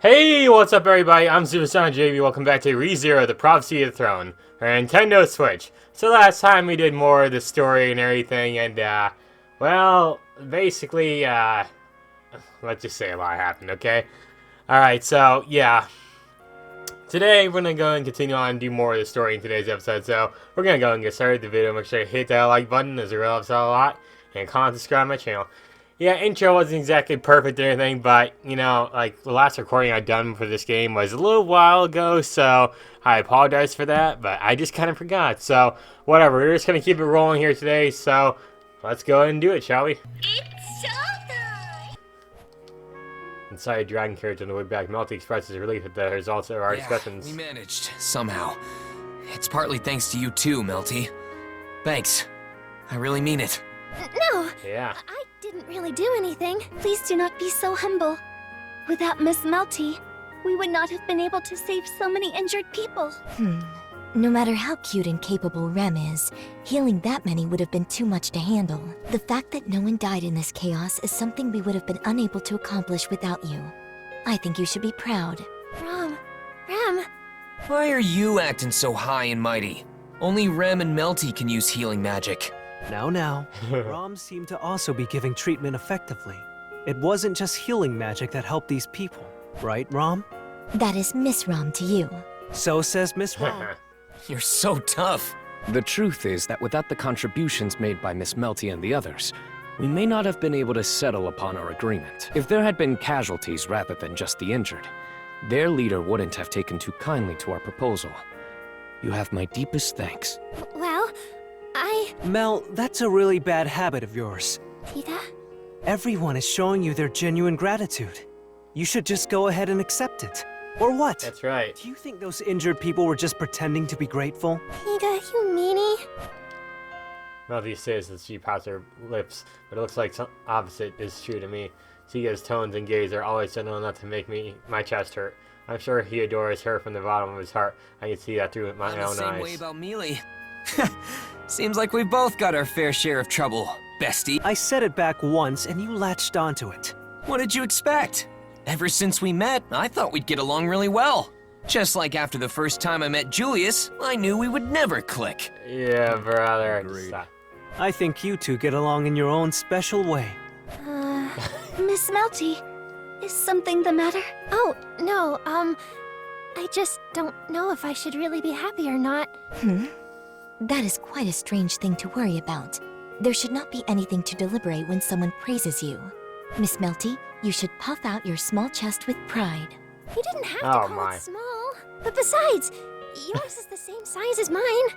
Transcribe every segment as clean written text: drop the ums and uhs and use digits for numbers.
Hey, what's up everybody? I'm SuperSonicJB. Welcome back to ReZero, the Prophecy of the Throne, for Nintendo Switch. So last time we did more of the story and everything, and well, basically, let's just say a lot happened, okay? Alright, so, yeah. Today, we're gonna go and continue on and do more of the story in today's episode, so we're gonna go and get started with the video. Make sure you hit that like button, as it really helps out a lot, and comment, subscribe to my channel. Yeah, intro wasn't exactly perfect or anything, but, you know, like, the last recording I'd done for this game was a little while ago, so I apologize for that, but I just kind of forgot, so whatever, we're just going to keep it rolling here today, so let's go ahead and do it, shall we? It's showtime! Inside Dragon Carriage on the way back, Melty expresses relief at the results of our discussions. We managed, somehow. It's partly thanks to you too, Melty. Thanks. I really mean it. No! Yeah. I didn't really do anything. Please do not be so humble. Without Miss Melty, we would not have been able to save so many injured people. No matter how cute and capable Rem is, healing that many would have been too much to handle. The fact that no one died in this chaos is something we would have been unable to accomplish without you. I think you should be proud. Rem. Why are you acting so high and mighty? Only Rem and Melty can use healing magic. Now, Rom seemed to also be giving treatment effectively. It wasn't just healing magic that helped these people, right, Rom? That is Miss Rom to you. So says Miss Rom. You're so tough. The truth is that without the contributions made by Miss Melty and the others, we may not have been able to settle upon our agreement. If there had been casualties rather than just the injured, their leader wouldn't have taken too kindly to our proposal. You have my deepest thanks. Well, Mel, that's a really bad habit of yours. Tita? Everyone is showing you their genuine gratitude. You should just go ahead and accept it. Or what? That's right. Do you think those injured people were just pretending to be grateful? Tita, you meanie? Melty says that she pouts her lips, but it looks like some opposite is true to me. Tiga's tones and gaze are always gentle enough to make my chest hurt. I'm sure he adores her from the bottom of his heart. I can see that through my own eyes. I'm the same way about Mealy. Seems like we both got our fair share of trouble, bestie. I said it back once and you latched onto it. What did you expect? Ever since we met, I thought we'd get along really well. Just like after the first time I met Julius, I knew we would never click. Yeah, brother. I think you two get along in your own special way. Miss Melty, is something the matter? Oh, no, I just don't know if I should really be happy or not. That is quite a strange thing to worry about. There should not be anything to deliberate when someone praises you. Miss Melty, you should puff out your small chest with pride. You didn't have to call it small. But besides, yours is the same size as mine.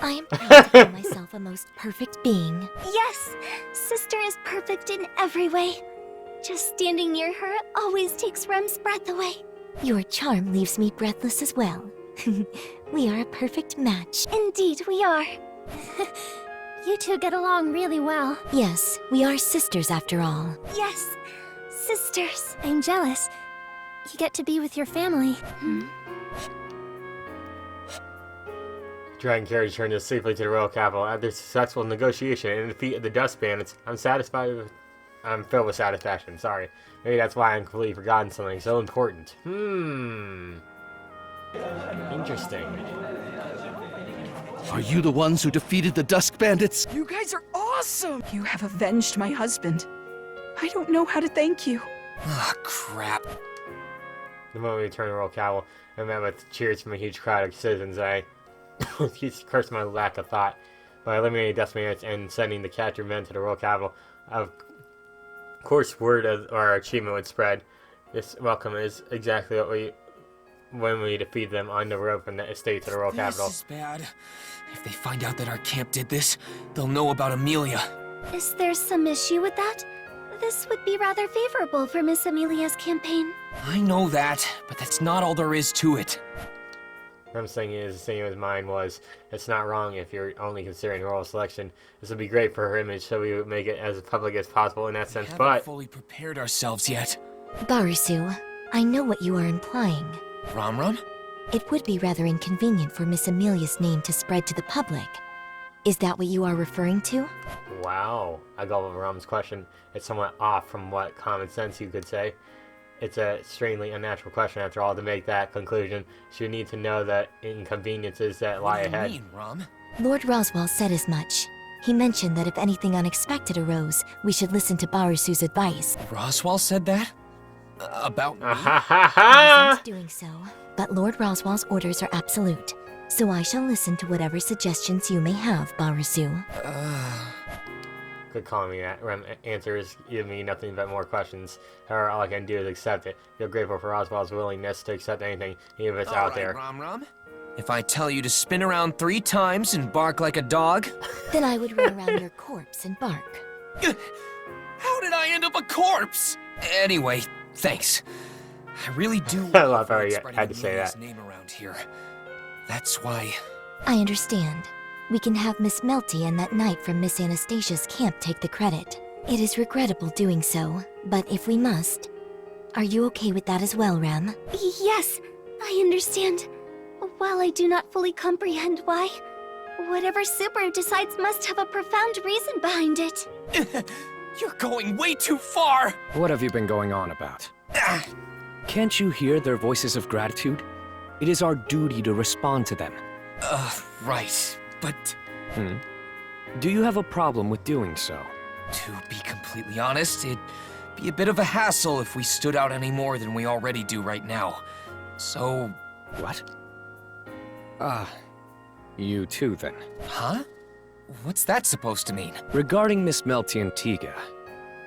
I am proud to call myself a most perfect being. Yes, sister is perfect in every way. Just standing near her always takes Rem's breath away. Your charm leaves me breathless as well. We are a perfect match. Indeed, we are. You two get along really well. Yes, we are sisters after all. Yes, sisters. I'm jealous. You get to be with your family. Dragon Carriage returned us safely to the royal capital. After successful negotiation and defeat of the Dust Bandits, I'm filled with satisfaction. Sorry. Maybe that's why I'm completely forgotten something so important. Interesting. Are you the ones who defeated the Dusk Bandits? You guys are awesome! You have avenged my husband. I don't know how to thank you. Ah, crap. The moment we returned to the royal capital, I met with cheers from a huge crowd of citizens. I cursed my lack of thought by eliminating Dust Bandits and sending the captured men to the royal capital. Of course, word of our achievement would spread. This welcome is exactly what when we defeat them on the road from the estate to the royal capital. This is bad. If they find out that our camp did this, they'll know about Amelia. Is there some issue with that? This would be rather favorable for Miss Amelia's campaign. I know that, but that's not all there is to it. What I'm saying is, the same as mine was, it's not wrong if you're only considering royal selection. This would be great for her image, so we would make it as public as possible in that sense, We but... haven't fully prepared ourselves yet. Barusu, I know what you are implying. Rom? It would be rather inconvenient for Miss Amelia's name to spread to the public. Is that what you are referring to? Wow. I go over Rom's question. It's somewhat off from what common sense you could say. it's a extremely unnatural question after all to make that conclusion. She would need to know the inconveniences that lie What do you ahead. mean, Rom? Lord Roswell said as much. He mentioned that if anything unexpected arose, we should listen to Barusu's advice. Roswell said that? About me? I Ah! resent doing so, but Lord Roswell's orders are absolute. So I shall listen to whatever suggestions you may have, Barusu. Quit calling me that. Answers give me nothing but more questions. However, all I can do is accept it. Feel grateful for Roswell's willingness to accept anything, even if it's out there. Rom. If I tell you to spin around 3 times and bark like a dog? Then I would run around your corpse and bark. How did I end up a corpse? Anyway, thanks. I really do I love how avoid you spreading had to say Amelia's that. name around here. That's why... I understand. We can have Miss Melty and that knight from Miss Anastasia's camp take the credit. It is regrettable doing so, but if we must... Are you okay with that as well, Rem? Yes, I understand. While I do not fully comprehend why, whatever Subaru decides must have a profound reason behind it. You're going way too far! What have you been going on about? Can't you hear their voices of gratitude? It is our duty to respond to them. Right. But Do you have a problem with doing so? to be completely honest, it'd be a bit of a hassle if we stood out any more than we already do right now. So... What? You too, then. Huh? What's that supposed to mean? Regarding Miss Melty and Tiga,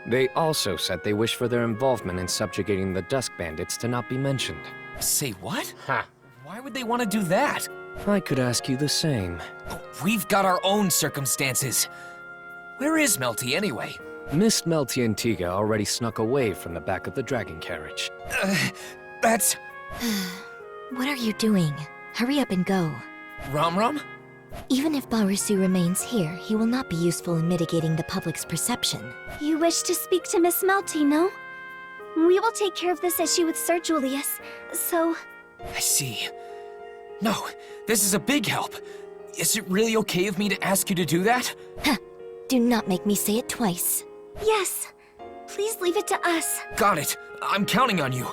they also said they wish for their involvement in subjugating the Dusk Bandits to not be mentioned. Say what? Ha. Why would they want to do that? I could ask you the same. We've got our own circumstances. Where is Melty anyway? Miss Melty and Tiga already snuck away from the back of the dragon carriage. That's... What are you doing? Hurry up and go. Rom? Even if Barusu remains here, he will not be useful in mitigating the public's perception. You wish to speak to Miss Melty, no? We will take care of this issue with Sir Julius, so... I see. No, this is a big help. Is it really okay of me to ask you to do that? Do not make me say it twice. Yes. Please leave it to us. Got it. I'm counting on you.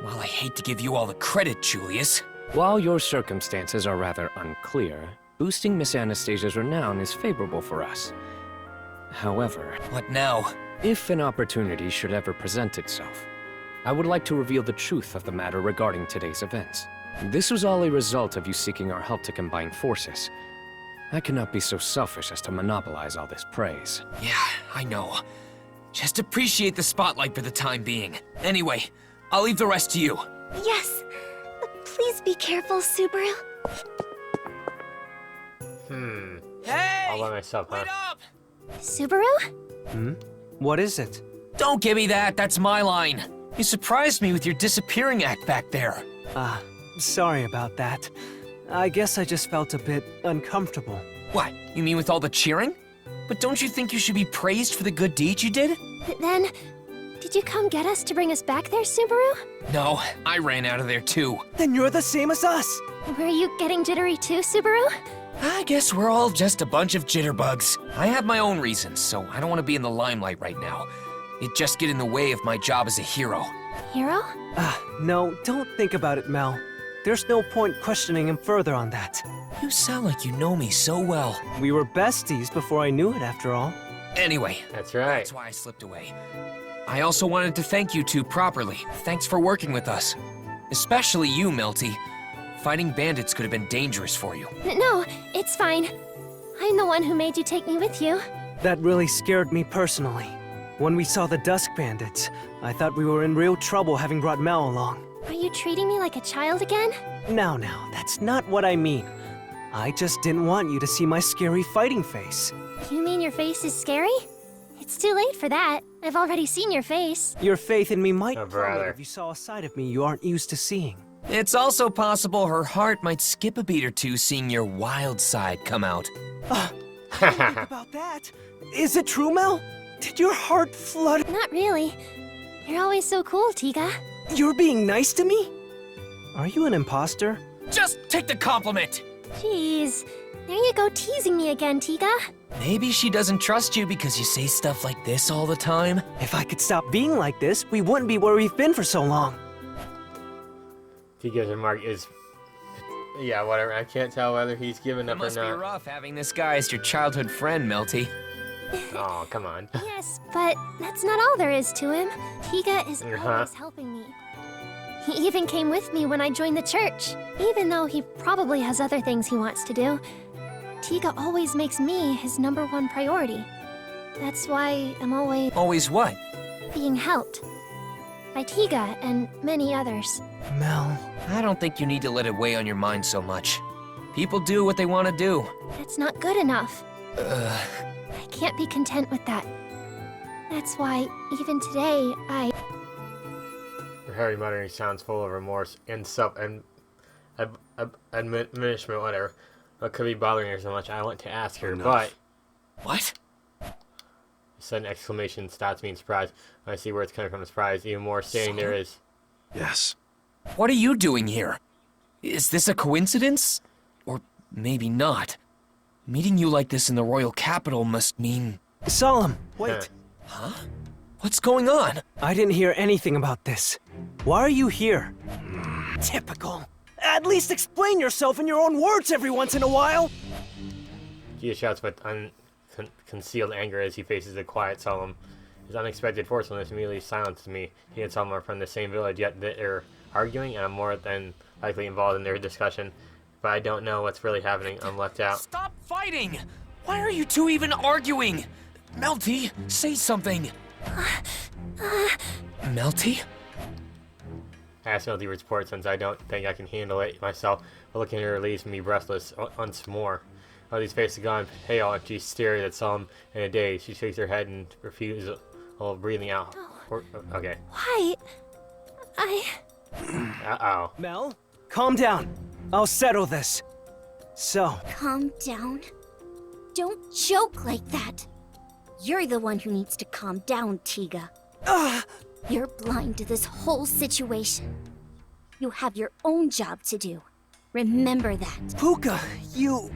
While I hate to give you all the credit, Julius. While your circumstances are rather unclear, boosting Miss Anastasia's renown is favorable for us. However, What now? if an opportunity should ever present itself, I would like to reveal the truth of the matter regarding today's events. This was all a result of you seeking our help to combine forces. I cannot be so selfish as to monopolize all this praise. Yeah, I know. Just appreciate the spotlight for the time being. Anyway, I'll leave the rest to you. Yes. Please be careful, Subaru. Hey! All by myself, huh? Wait up! Subaru? What is it? Don't give me that, that's my line. You surprised me with your disappearing act back there. Sorry about that. I guess I just felt a bit uncomfortable. What, you mean with all the cheering? But don't you think you should be praised for the good deeds you did? But then, did you come get us to bring us back there, Subaru? No, I ran out of there too. Then you're the same as us! Were you getting jittery too, Subaru? I guess we're all just a bunch of jitterbugs. I have my own reasons, so I don't want to be in the limelight right now. It'd just get in the way of my job as a hero. Hero? No, don't think about it, Mel. There's no point questioning him further on that. You sound like you know me so well. We were besties before I knew it, after all. Anyway, That's right. that's why I slipped away. I also wanted to thank you two properly. Thanks for working with us. Especially you, Melty. Fighting bandits could have been dangerous for you. No, it's fine. I'm the one who made you take me with you. That really scared me personally. When we saw the Dusk Bandits, I thought we were in real trouble having brought Mel along. Are you treating me like a child again? Now, that's not what I mean. I just didn't want you to see my scary fighting face. You mean your face is scary? It's too late for that. I've already seen your face. Your faith in me might Oh, plummet brother. if you saw a side of me you aren't used to seeing. It's also possible her heart might skip a beat or two seeing your wild side come out. Think about that. Is it true, Mel? Did your heart flutter? Not really. You're always so cool, Tiga. You're being nice to me? Are you an imposter? Just take the compliment! Jeez. There you go teasing me again, Tiga. Maybe she doesn't trust you because you say stuff like this all the time. If I could stop being like this, we wouldn't be where we've been for so long. Tiga's remark is... yeah, whatever. I can't tell whether he's given It up or must be not. rough having this guy as your childhood friend, Melty. Oh, come on. Yes, but that's not all there is to him. Tiga is always helping me. He even came with me when I joined the church. Even though he probably has other things he wants to do, Tiga always makes me his #1 priority. That's why I'm always Always what? being helped. By Tiga and many others. Mel. I don't think you need to let it weigh on your mind so much. People do what they want to do. That's not good enough. I can't be content with that. That's why, even today, Her heavy muttering sounds full of remorse and admonishment, whatever. What could be bothering her so much? I want to ask her, but... What? A sudden exclamation stops me in surprise. When I see where it's coming from, surprise. Even more, standing there is... Yes. What are you doing here? Is this a coincidence? Or maybe not. Meeting you like this in the royal capital must mean... Solemn, wait. Huh? What's going on? I didn't hear anything about this. Why are you here? Typical. At least explain yourself in your own words every once in a while. He shouts with concealed anger as he faces the quiet Solemn. His unexpected forcefulness immediately silences me. He and Solemn are from the same village, yet they're arguing, and I'm more than likely involved in their discussion. But I don't know what's really happening. I'm left out. Stop fighting! Why are you two even arguing? Melty, say something. Melty? I asked Melty to report since I don't think I can handle it myself, but looking at her leaves me breathless once more. Melty's face is gone pale and she stares at Solemn in a daze. She shakes her head and refuses, breathing out. Okay. why? Uh-oh. Mel, calm down. I'll settle this. So, Calm down. Don't joke like that. You're the one who needs to calm down, Tiga. You're blind to this whole situation. You have your own job to do. Remember that. Puka, you...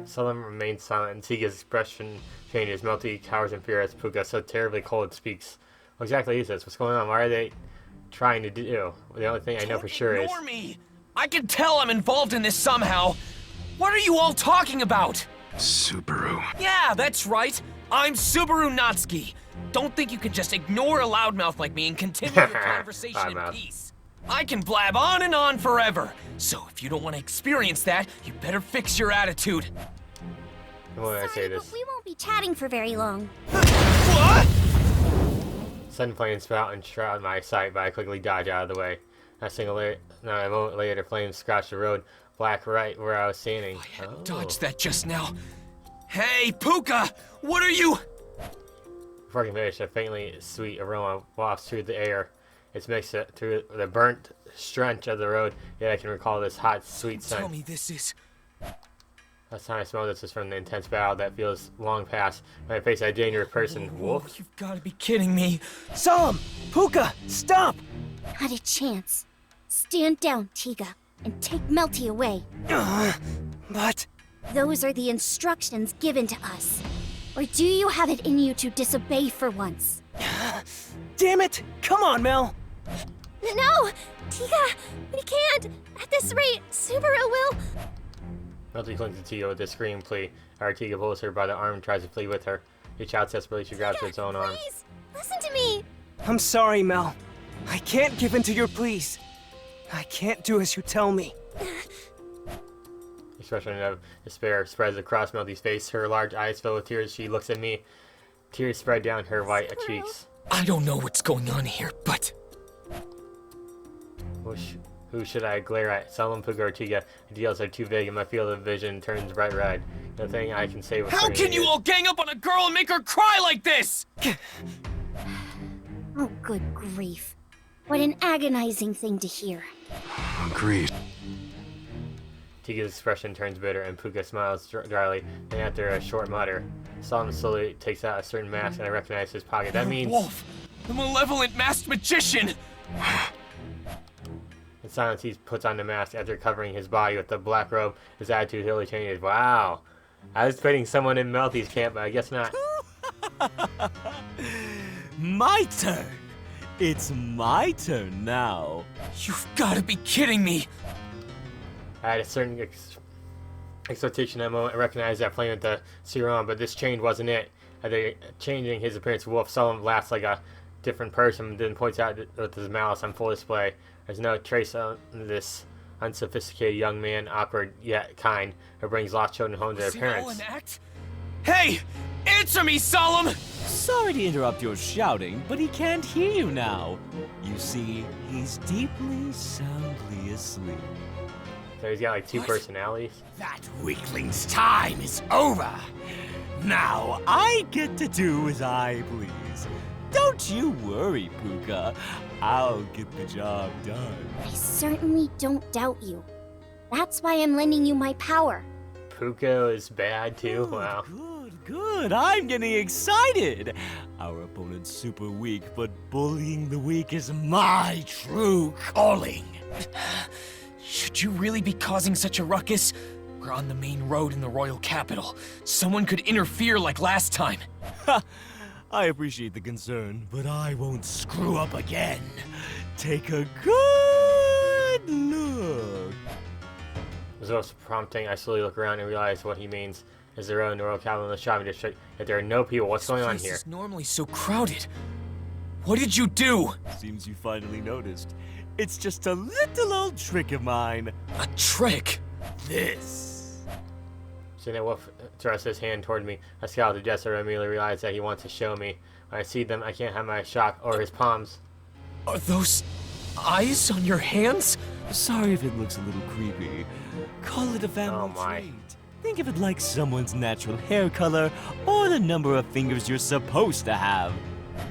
Solemn remains silent and Tiga's expression changes. Melty cowers in fear as Puka, so terribly cold, speaks. What exactly is this? What's going on? Why are they trying to do? The only thing I know for sure is... Ignore me! I can tell I'm involved in this somehow. What are you all talking about? Subaru. Yeah, that's right. I'm Subaru Natsuki. Don't think you can just ignore a loudmouth like me and continue your conversation in Loudmouth. peace. I can blab on and on forever. So if you don't want to experience that, you better fix your attitude. When I say Sorry, this, but we won't be chatting for very long. What? sudden flames spout and shroud my sight, but I quickly dodge out of the way. A moment later, the flames scratched the road, black right where I was standing. I had dodged that just now. Hey, Puka! What are you? Before I can finish, a faintly sweet aroma wafts through the air. It's mixed through the burnt stench of the road, yet I can recall this hot, sweet Tell scent. me this is... Last time I smelled this was from the intense battle that feels long past. When I face a dangerous person, wolf. You've got to be kidding me. Solemn! Puka, stop! Not a chance. Stand down, Tiga, and take Melty away. But... Those are the instructions given to us. Or do you have it in you to disobey for once? Damn it! Come on, Mel! No! Tiga! We can't! At this rate, Subaru will... Melty clings to Tiga with a scream plea. Our Tiga pulls her by the arm and tries to flee with her. She shouts desperately, she grabs its own arm. Please! Listen to me! I'm sorry, Mel. I can't give in to your pleas. I can't do as you tell me. Expression of despair spreads across Melty's face. Her large eyes fill with tears. She looks at me. Tears spread down her white cheeks. I don't know what's going on here, but... Who should I glare at? Solemn, Puka, or Tiga? The details are too vague and my field of vision turns bright red. The thing I can say with How certainty can you is- all gang up on a girl and make her cry like this? Oh, good grief. What an agonizing thing to hear. Agreed. Tiga's expression turns bitter and Puka smiles dryly, and after a short mutter, Solemn slowly takes out a certain mask and I recognize his pocket. That means... Wolf, the malevolent masked magician. And silence, he puts on the mask. After covering his body with the black robe, his attitude totally changes. Wow. I was expecting someone in Melty's camp, but I guess not. My turn! It's my turn now. You've got to be kidding me! I had a certain expectation at the moment. I recognized that flame with the serum, but this change wasn't it. After changing his appearance, Wolf Sullivan laughs like a different person, then points out with his malice on full display. There's no trace of this unsophisticated young man, awkward yet kind, who brings lost children home to their parents. Was it all an act? Hey! Answer me, Solemn! Sorry to interrupt your shouting, but he can't hear you now. You see, he's deeply, soundly asleep. So he's got like two What? personalities. That weakling's time is over. Now I get to do as I please. Don't you worry, Puka. I'll get the job done. I certainly don't doubt you. That's why I'm lending you my power. Puka is bad too. Wow. Good. I'm getting excited. Our opponent's super weak, but bullying the weak is my true calling. Should you really be causing such a ruckus? We're on the main road in the royal capital. Someone could interfere like last time. I appreciate the concern, but I won't screw up again. Take a good look. As well as prompting, I slowly look around and realize what he means. Is the road in the royal capital in the shopping district? If there are no people, what's going on here? This is normally so crowded. What did you do? Seems you finally noticed. It's just a little old trick of mine. A trick? This. Seeing that Wolf thrusts his hand toward me, I scowl the gesture and immediately realize that he wants to show me. When I see them, I can't have my shock or his palms. Are those eyes on your hands? Sorry if it looks a little creepy. Call it a family trait. Think of it like someone's natural hair color or the number of fingers you're supposed to have.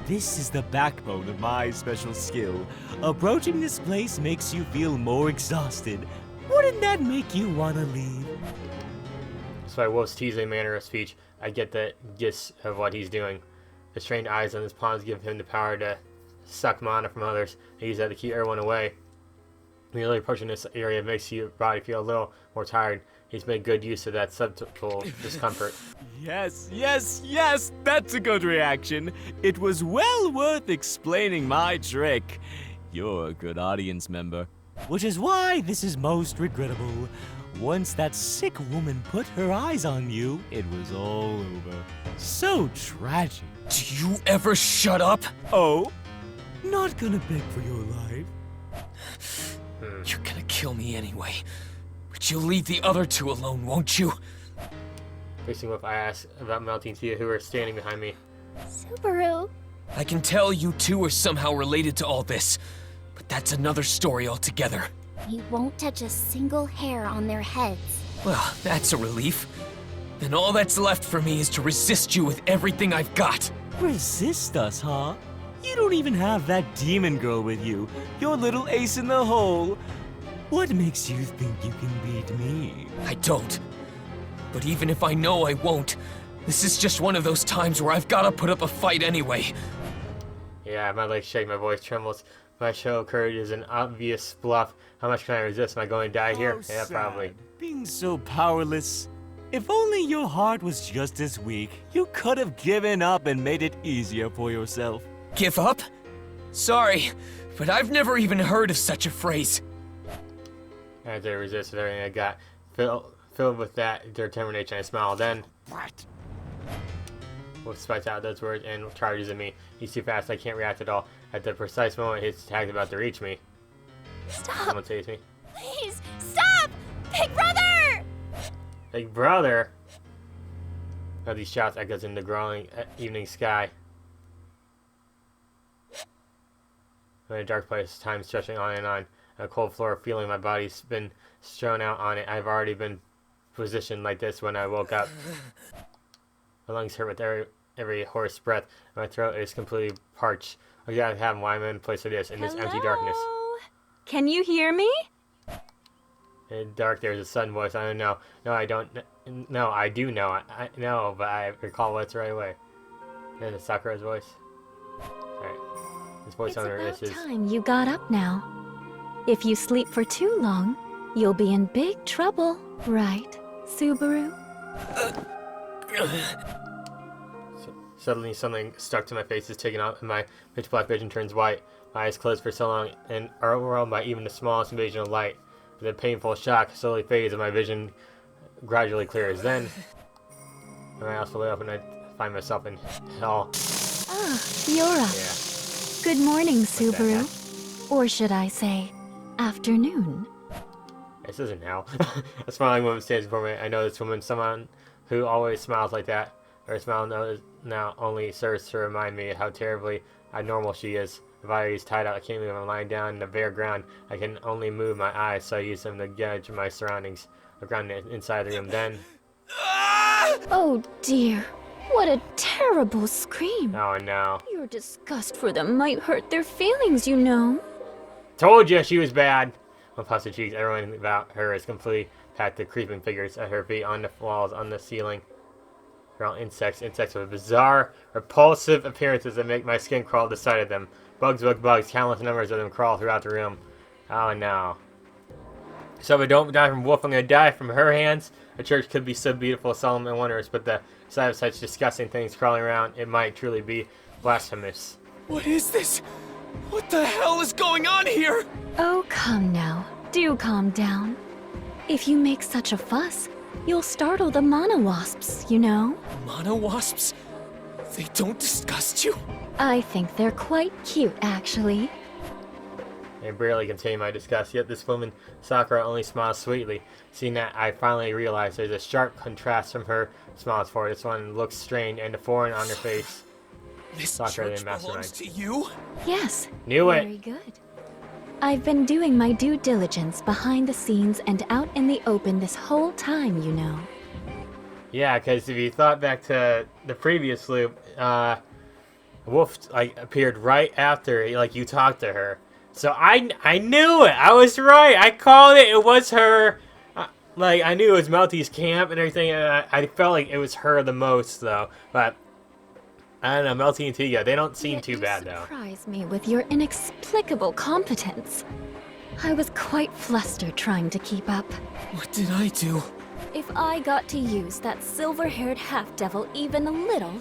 This is the backbone of my special skill. Approaching this place makes you feel more exhausted. Wouldn't that make you want to leave? Despite Wolf's teasing manner of speech, I get the gist of what he's doing. The strained eyes on his palms give him the power to suck mana from others and use that to keep everyone away. Merely approaching this area makes your body feel a little more tired. He's made good use of that subtle discomfort. Yes, that's a good reaction. It was well worth explaining my trick. You're a good audience member. Which is why this is most regrettable. Once that sick woman put her eyes on you, it was all over. So tragic. Do you ever shut up? Oh? Not gonna beg for your life. You're gonna kill me anyway. But you'll leave the other two alone, won't you? Facing Wolf, I ask about Melty and Tia, who are standing behind me. Subaru. I can tell you two are somehow related to all this, but that's another story altogether. We won't touch a single hair on their heads. Well, that's a relief. Then all that's left for me is to resist you with everything I've got. Resist us, huh? You don't even have that demon girl with you. Your little ace in the hole. What makes you think you can beat me? I don't. But even if I know I won't, this is just one of those times where I've gotta put up a fight anyway. Yeah, my legs shake, my voice trembles. My show of courage is an obvious bluff. How much can I resist? Am I going to die here? Yeah, sad. probably. Being so powerless. If only your heart was just as weak, you could have given up and made it easier for yourself. Give up? Sorry, but I've never even heard of such a phrase. As I resist with everything I got, filled with that determination, I smile. Then, What? Wolf spits out those words and charges at me. He's too fast, I can't react at all. At the precise moment his attack is about to reach me, Stop! someone saves me. Please, stop! Big brother! Big brother! Now these shots echoes in the growing evening sky. I'm in a dark place, time stretching on and on. On a cold floor, feeling my body's been strewn out on it. I've already been positioned like this when I woke up. My lungs hurt with every hoarse breath. My throat is completely parched. I gotta have why I'm in a place like this, in this empty darkness. Can you hear me? In the dark, there's a sudden voice. I don't know. No, I don't. No, I do know. I know, but I recall what's right away. There's a Sakura's voice. Alright. This voice It's on her about is. time you got up now. If you sleep for too long, you'll be in big trouble, right, Subaru? Suddenly, something stuck to my face is taken out, and my pitch black vision turns white. My eyes closed for so long and are overwhelmed by even the smallest invasion of light. The painful shock slowly fades, and my vision gradually clears. Then, my eyes fully open, and I find myself in hell. Ah, Yura. Yeah. Good morning, Subaru. Or should I say, afternoon. This isn't hell. A smiling woman stands before me. I know this woman, someone who always smiles like that. Her smile now only serves to remind me how terribly abnormal she is. The body is tied out. I can't believe I'm lying down in the bare ground. I can only move my eyes, so I use them to gauge my surroundings. I ground inside the room. Then, Oh dear, what a terrible scream. oh no! Your disgust for them might hurt their feelings, you know. Told you she was bad. On puffy cheeks, everyone about her is completely packed with creeping figures at her feet, on the walls, on the ceiling. They're all insects with bizarre, repulsive appearances that make my skin crawl at the sight of them. Bugs, countless numbers of them crawl throughout the room. Oh no. So if I don't die from Wolf, I'm gonna die from her hands. A church could be so beautiful, solemn, and wondrous, but the sight of such disgusting things crawling around, it might truly be blasphemous. What is this? What the hell is going on here? Oh, come now. Do calm down. If you make such a fuss, you'll startle the mono-wasps, you know? Mono-wasps? They don't disgust you? I think they're quite cute, actually. I barely contain my disgust, yet this woman, Sakura, only smiles sweetly. Seeing that, I finally realize there's a sharp contrast from her smiles for this one looks strained and foreign on her face. This Sakura, church the mastermind. belongs to you? Yes. Knew it! Very good. I've been doing my due diligence behind the scenes and out in the open this whole time, you know. Yeah, because if you thought back to the previous loop, Wolf appeared right after you talked to her. So I knew it. I was right. I called it. It was her. I knew it was Melty's camp and everything. And I felt like it was her the most though. But I don't know, Melty and Tiga, they don't seem too bad though. You surprise me with your inexplicable competence. I was quite flustered trying to keep up. What did I do? If I got to use that silver-haired half-devil even a little,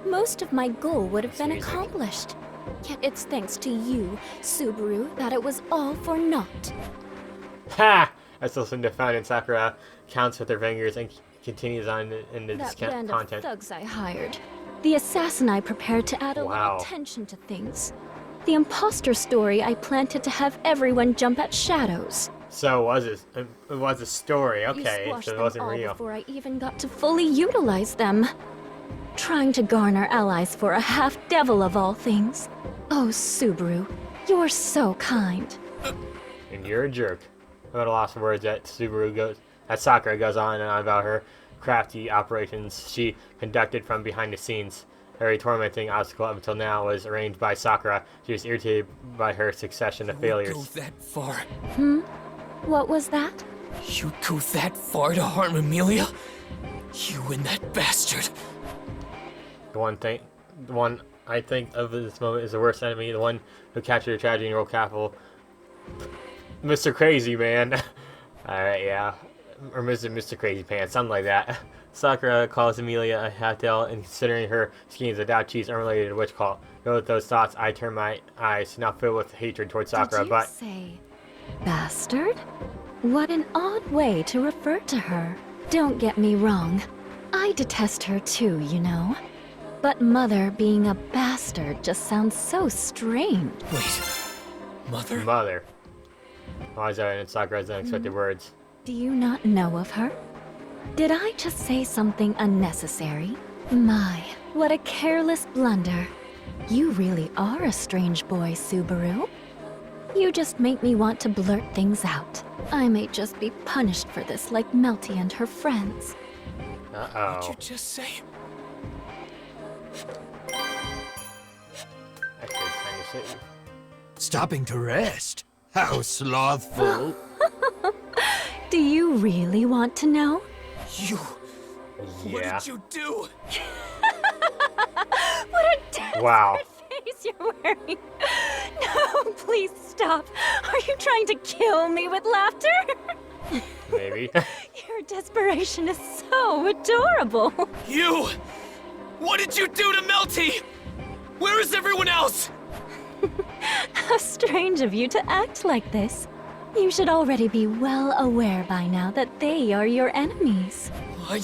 most of my goal would have been accomplished. Yet it's thanks to you, Subaru, that it was all for naught. Ha! I still seem to find in Sakura counts with her fingers and continues on into this That band content. of thugs I hired. The assassin I prepared to add a little tension to things. The imposter story I planted to have everyone jump at shadows. So it was a story, okay, You squashed so it them wasn't all real. before I even got to fully utilize them. Trying to garner allies for a half-devil of all things. Oh, Subaru, you're so kind. And you're a jerk. I'm at a loss of words that Sakura goes on and on about her crafty operations she conducted from behind the scenes. Every tormenting obstacle up until now was arranged by Sakura. She was irritated by her succession of failures. You'd go that far? What was that? You'd go that far to harm Amelia? You and that bastard. The one I think of this moment is the worst enemy, the one who captured a tragedy in World Capital. Mr. Crazy Man. Alright, yeah. Or Mr. Crazy Pants, something like that. Sakura calls Amelia a half-devil, and considering her schemes of doubt she's unrelated to witch cult. With those thoughts, I turn my eyes, now filled with hatred towards Sakura, Did you say bastard? What an odd way to refer to her. Don't get me wrong. I detest her too, you know. But Mother being a bastard just sounds so strange. Wait, Mother? Mother. Why is that in Sakura's unexpected words? Do you not know of her? Did I just say something unnecessary? My, what a careless blunder. You really are a strange boy, Subaru. You just make me want to blurt things out. I may just be punished for this like Melty and her friends. Uh-oh. What'd you just say? Actually, it's time to save. Stopping to rest? How slothful. Do you really want to know? You... What Yeah. did you do? What a desperate Wow. face clothes you're wearing. No, please stop. Are you trying to kill me with laughter? Maybe. Your desperation is so adorable. You! What did you do to Melty? Where is everyone else? How strange of you to act like this. You should already be well aware by now that they are your enemies.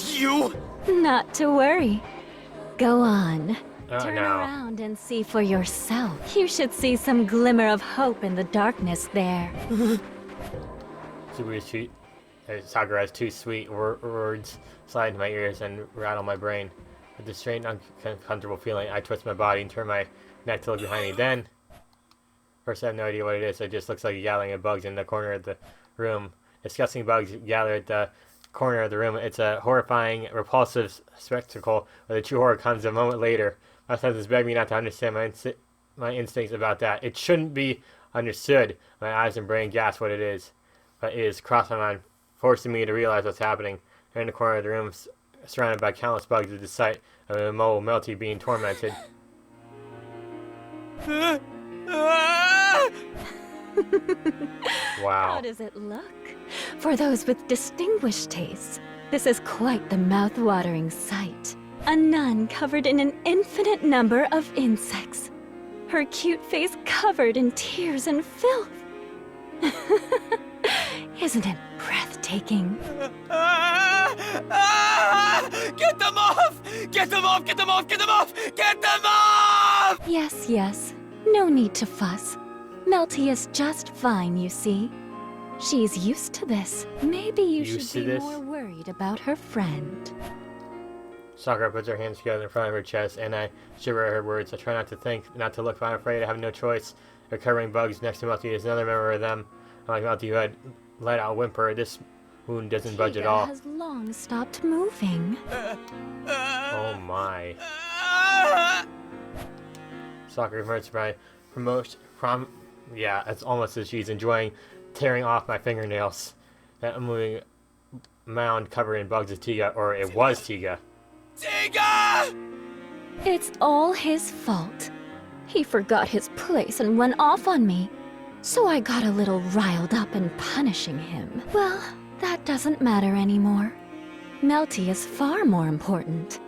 You? Not to worry. Go on. Oh, Turn no. around and see for yourself. You should see some glimmer of hope in the darkness there. Super sweet. Sakura has two sweet words slide into my ears and rattle my brain. With a strange, uncomfortable feeling, I twist my body and turn my neck to look behind me. Then, first I have no idea what it is. It just looks like a gathering of bugs in the corner of the room. Disgusting bugs gather at the corner of the room. It's a horrifying, repulsive spectacle where the true horror comes a moment later. My senses beg me not to understand my instincts about that. It shouldn't be understood. My eyes and brain gasp what it is. But it is crossed my mind, forcing me to realize what's happening. In the corner of the room, surrounded by countless bugs, is the sight of a mole Melty being tormented. Wow. How does it look? For those with distinguished tastes, this is quite the mouth-watering sight. A nun covered in an infinite number of insects. Her cute face covered in tears and filth. Isn't it breathtaking? Get them off! Get them off! Get them off! Get them off! Get them off! Yes, yes. No need to fuss. Melty is just fine, you see. She's used to this. Maybe you should be more worried about her friend. Sakura puts her hands together in front of her chest, and I shiver at her words. I try not to think, not to look, but I'm afraid I have no choice. They're covering bugs next to Melty is another member of them. Unlike Melty, who had let out a whimper, this wound doesn't budge at all. Has long stopped moving. Oh my. Sakura emerged by yeah, it's almost as she's enjoying tearing off my fingernails. That moving mound covered in bugs is Tiga, or it was Tiga. Tiga! It's all his fault. He forgot his place and went off on me. So I got a little riled up in punishing him. Well, that doesn't matter anymore. Melty is far more important.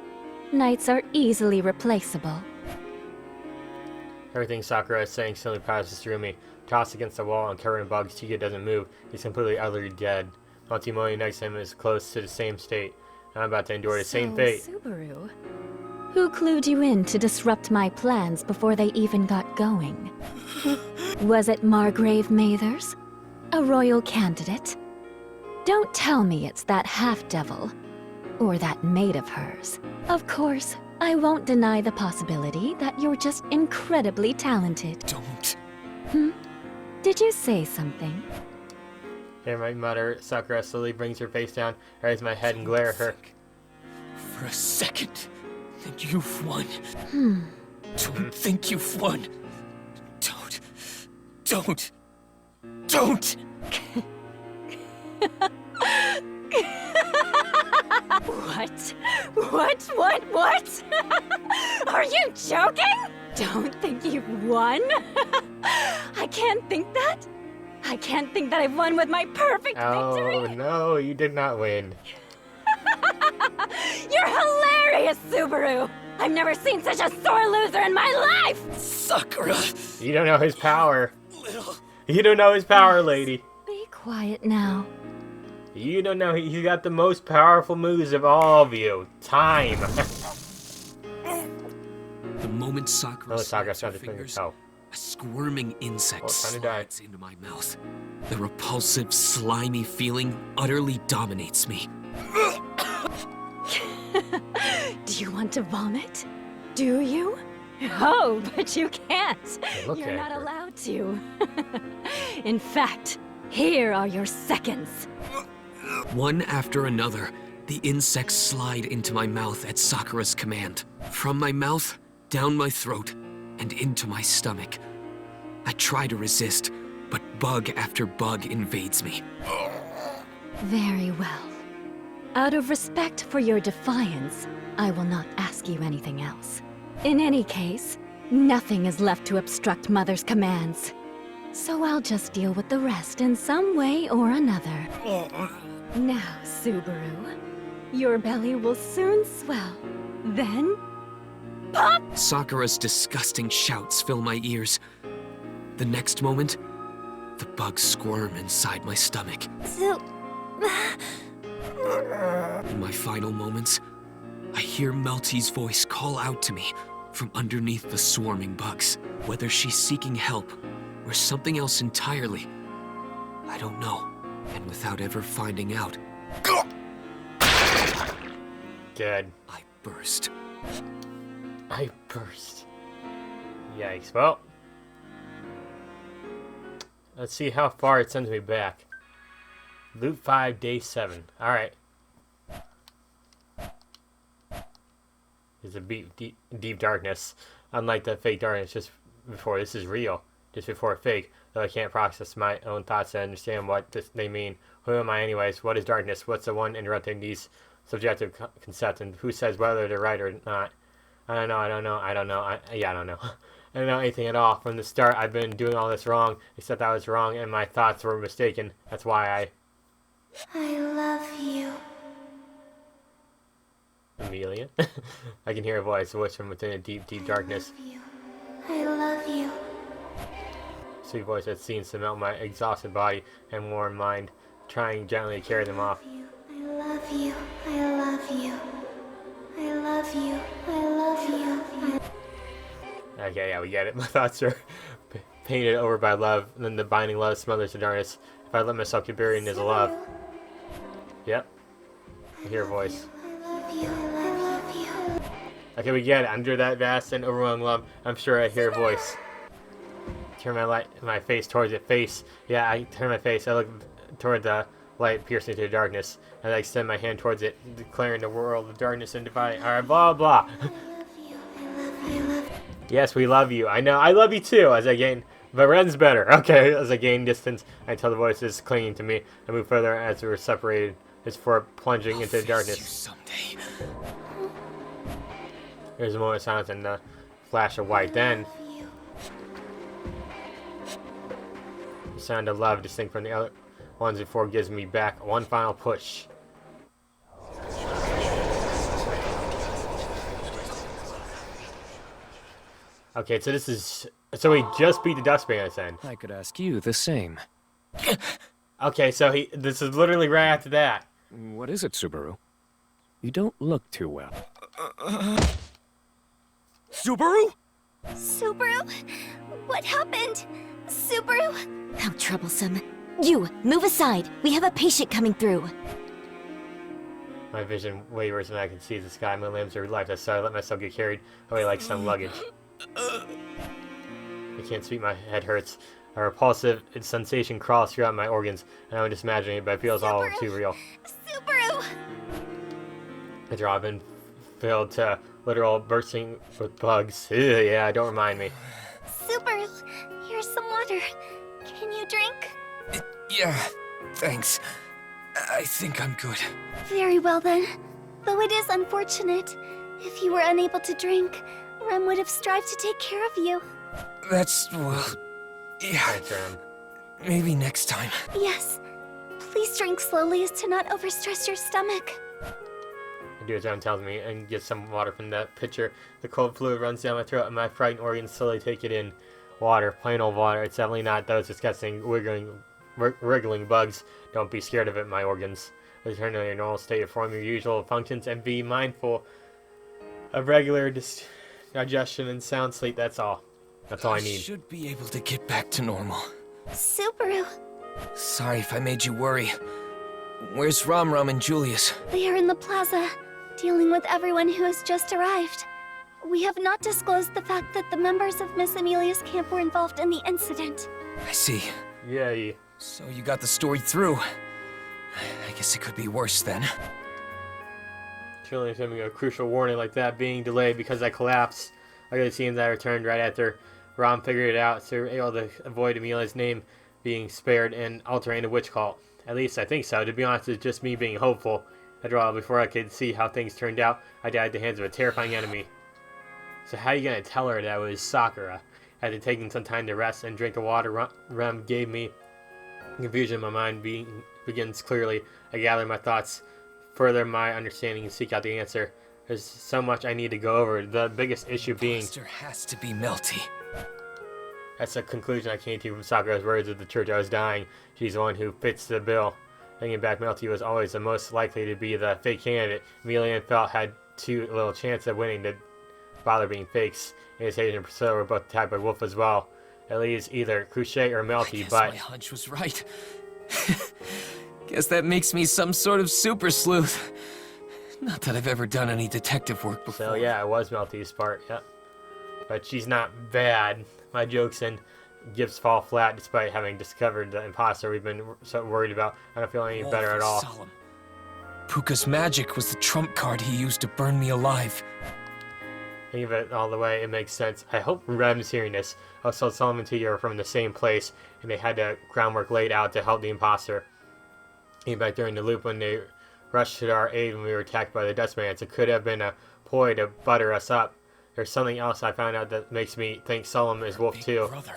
Knights are easily replaceable. Everything Sakura is saying suddenly passes through me. Tossed against the wall and covered in bugs, Tiga doesn't move. He's completely utterly dead. Melty next to him is close to the same state. I'm about to endure the same fate. Subaru, who clued you in to disrupt my plans before they even got going? Was it Margrave Mathers? A royal candidate? Don't tell me it's that half-devil. Or that maid of hers. Of course, I won't deny the possibility that you're just incredibly talented. Don't. Did you say something? Hear my mutter, Sakura slowly brings her face down, raise my head and glare at her. For a second, think you've won. Don't think you've won. Don't. What? Are you joking? Don't think you've won? I can't think that. I can't think that I've won with my perfect victory. Oh no, you did not win. You're hilarious, Subaru! I've never seen such a sore loser in my life! Sakura! You don't know his power. You don't know his power, lady. Be quiet now. You don't know he got the most powerful moves of all of you. Time. The moment Sakura Sakura snaps her started to fingers, oh. a squirming insect time to die. slides into my mouth. The repulsive, slimy feeling utterly dominates me. Do you want to vomit? Do you? Oh, but you can't. You're not allowed to. In fact, here are your seconds. One after another, the insects slide into my mouth at Sakura's command. From my mouth, down my throat, and into my stomach. I try to resist, but bug after bug invades me. Very well. Out of respect for your defiance, I will not ask you anything else. In any case, Nothing is left to obstruct Mother's commands. So I'll just deal with the rest in some way or another. Now, Subaru, your belly will soon swell. Then, pop! Sakura's disgusting shouts fill my ears. The next moment, the bugs squirm inside my stomach. In my final moments, I hear Melty's voice call out to me from underneath the swarming bugs. Whether she's seeking help or something else entirely, I don't know. And without ever finding out, Good. I burst. Yikes. Well, let's see how far it sends me back. Loop 5, day 7. Alright. There's a deep darkness. Unlike the fake darkness just before, this is real. Just before fake, though I can't process my own thoughts and understand what they mean. Who am I anyways? What is darkness? What's the one interrupting these subjective concepts? And who says whether they're right or not? I don't know. I don't know. I don't know. I don't know. I don't know anything at all. From the start, I've been doing all this wrong, except I was wrong and my thoughts were mistaken. That's why I love you. Amelia? I can hear a voice from within a deep darkness. I love you. Sweet voice that seems to melt my exhausted body and worn mind, trying gently to carry them off. I love you. I love you. I love you. I love you. Okay, yeah, we get it. My thoughts are painted over by love, and then the binding love smothers the darkness. If I let myself get buried in his love. Yep. I hear a voice. I love you. I love you. Okay, we get it. Under that vast and overwhelming love, I'm sure I hear a voice. Turn my face towards it. Yeah, I turn my face. I look toward the light piercing through the darkness. And I extend my hand towards it, declaring the world of darkness and dividing. Alright, blah, blah. Yes, we love you. I know. I love you too. As I gain... But Ren's better. Okay, as I gain distance, I tell the voices clinging to me. I move further as we're separated. It's for plunging into the darkness. Someday. There's a moment of silence and a flash of white. Then... the sound of love distinct from the other ones before gives me back one final push. Okay, so this is... So we just beat the Dustpan, I said. I could ask you the same. Okay, so this is literally right after that. What is it, Subaru? You don't look too well. Subaru? Subaru? What happened? Subaru? How troublesome. You, move aside. We have a patient coming through. My vision wavers and I can see the sky. My limbs are relaxed. So I let myself get carried away like some luggage. I can't speak, my head hurts. A repulsive sensation crawls throughout my organs, and I'm just imagining it, but it feels all too real. Subaru! The jaw has been filled to literal bursting with bugs. Ew, yeah, don't remind me. Subaru, here's some water. Can you drink? Yeah, thanks. I think I'm good. Very well then. Though it is unfortunate. If you were unable to drink, Rem would have strived to take care of you. That's, well, yeah. Thanks, Rem. Maybe next time. Yes. Please drink slowly as to not overstress your stomach. I do as Rem tells me and get some water from that pitcher. The cold fluid runs down my throat and my frightened organs slowly take it in. Water, plain old water. It's definitely not those disgusting wriggling bugs. Don't be scared of it, my organs. Return to your normal state, perform your usual functions, and be mindful of regular digestion and sound sleep. That's all. That's all I need. Should be able to get back to normal. Subaru, Sorry if I made you worry. Where's Ram and Julius? they are in the plaza, dealing with everyone who has just arrived. We have not disclosed the fact that the members of Miss Amelia's camp were involved in the incident. I see. Yay. So you got the story through. I guess it could be worse then. Truly giving a crucial warning like that being delayed because I collapsed. Like it seems I returned right after Rom figured it out, so we were able to avoid Amelia's name being spared and altering the witch cult. At least I think so. To be honest, it's just me being hopeful. After all, before I could see how things turned out, I died at the hands of a terrifying enemy. So how are you gonna tell her that it was Sakura? After taking some time to rest and drink of water, Rem gave me confusion. My mind begins clearly. I gather my thoughts, further my understanding, and seek out the answer. There's so much I need to go over. The biggest issue being... Imposter has to be Melty. That's the conclusion I came to from Sakura's words at the church. I was dying. She's the one who fits the bill. Thinking back, Melty was always the most likely to be the fake candidate. Amelia and Felt had too little chance of winning to bother being fakes. Anastasia and Priscilla were both tagged by Wolf as well. It leaves either Cruchet or Melty, but... my hunch was right. Guess that makes me some sort of super sleuth. Not that I've ever done any detective work before. So yeah, it was Melty's part, yep. But she's not bad. My jokes and gifts fall flat despite having discovered the imposter we've been so worried about. I don't feel any better at all. Solemn. Puka's magic was the trump card he used to burn me alive. Think of it all the way, it makes sense. I hope Rem's hearing this. Also, Solomon and Tia are from the same place, and they had the groundwork laid out to help the imposter. Came back during the loop when they rushed to our aid when we were attacked by the Dustman. It could have been a ploy to butter us up. There's something else I found out that makes me think Solomon is Wolf too. Brother.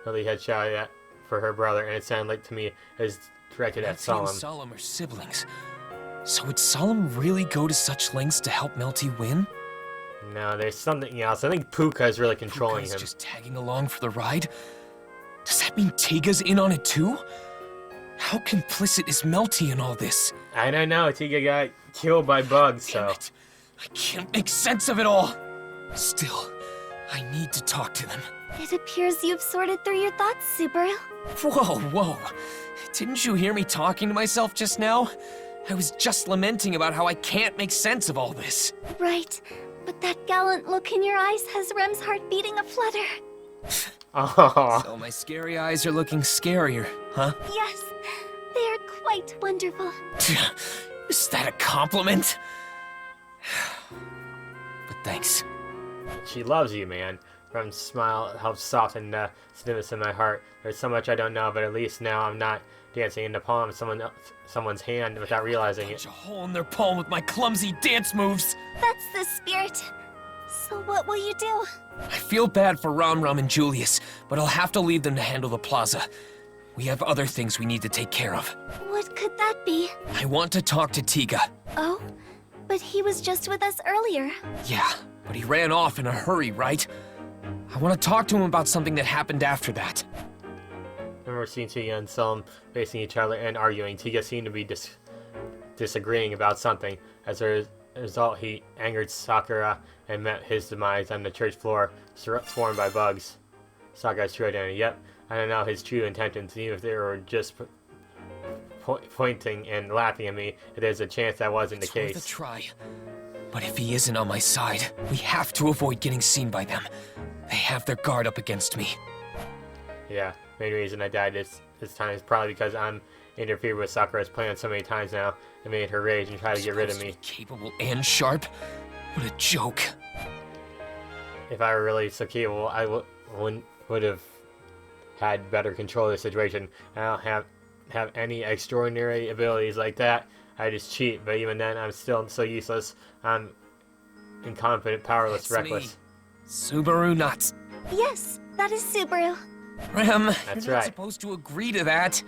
Lily had shouted at for her brother, and it sounded like to me as directed at Melty Solomon. and Solemn are siblings. So would Solemn really go to such lengths to help Melty win? No, there's something else. I think Puka is really controlling Puka's him. just tagging along for the ride? Does that mean Tiga's in on it too? How complicit is Melty in all this? I don't know. Tiga got killed by bugs, Damn so... it. I can't make sense of it all. Still, I need to talk to them. It appears you've sorted through your thoughts, Subaru. Whoa. Didn't you hear me talking to myself just now? I was just lamenting about how I can't make sense of all this. Right, but that gallant look in your eyes has Rem's heart beating a flutter. Oh. So my scary eyes are looking scarier, huh? Yes, they are quite wonderful. Is that a compliment? But thanks. She loves you, man. Rem's smile helps soften the stiffness in my heart. There's so much I don't know, but at least now I'm not dancing in the palm of someone's hand without realizing it. Punch a hole in their palm with my clumsy dance moves. That's the spirit. So what will you do? I feel bad for Ram and Julius, but I'll have to leave them to handle the plaza. We have other things we need to take care of. What could that be? I want to talk to Tiga. Oh, but he was just with us earlier. Yeah, but he ran off in a hurry, right? I want to talk to him about something that happened after that. I remember seeing Tiga and Solom facing each other and arguing. Tiga seemed to be disagreeing about something. As a result, he angered Sakura and met his demise on the church floor, swarmed by bugs. Sakura's true identity. Yep, I don't know his true intentions, even if they were just pointing and laughing at me. There's a chance that wasn't the case. Worth a try. But if he isn't on my side, we have to avoid getting seen by them. They have their guard up against me. Yeah, main reason I died this time is probably because I'm interfered with Sakura's plan so many times now and made her rage and try to get rid of me. Capable and sharp? What a joke. If I were really so capable, I would have had better control of the situation. I don't have any extraordinary abilities like that. I just cheat, but even then, I'm still so useless. I'm incompetent, powerless, That's reckless. Me. Subaru nuts. Yes, that is Subaru. Rem, That's you're right. not supposed to agree to that.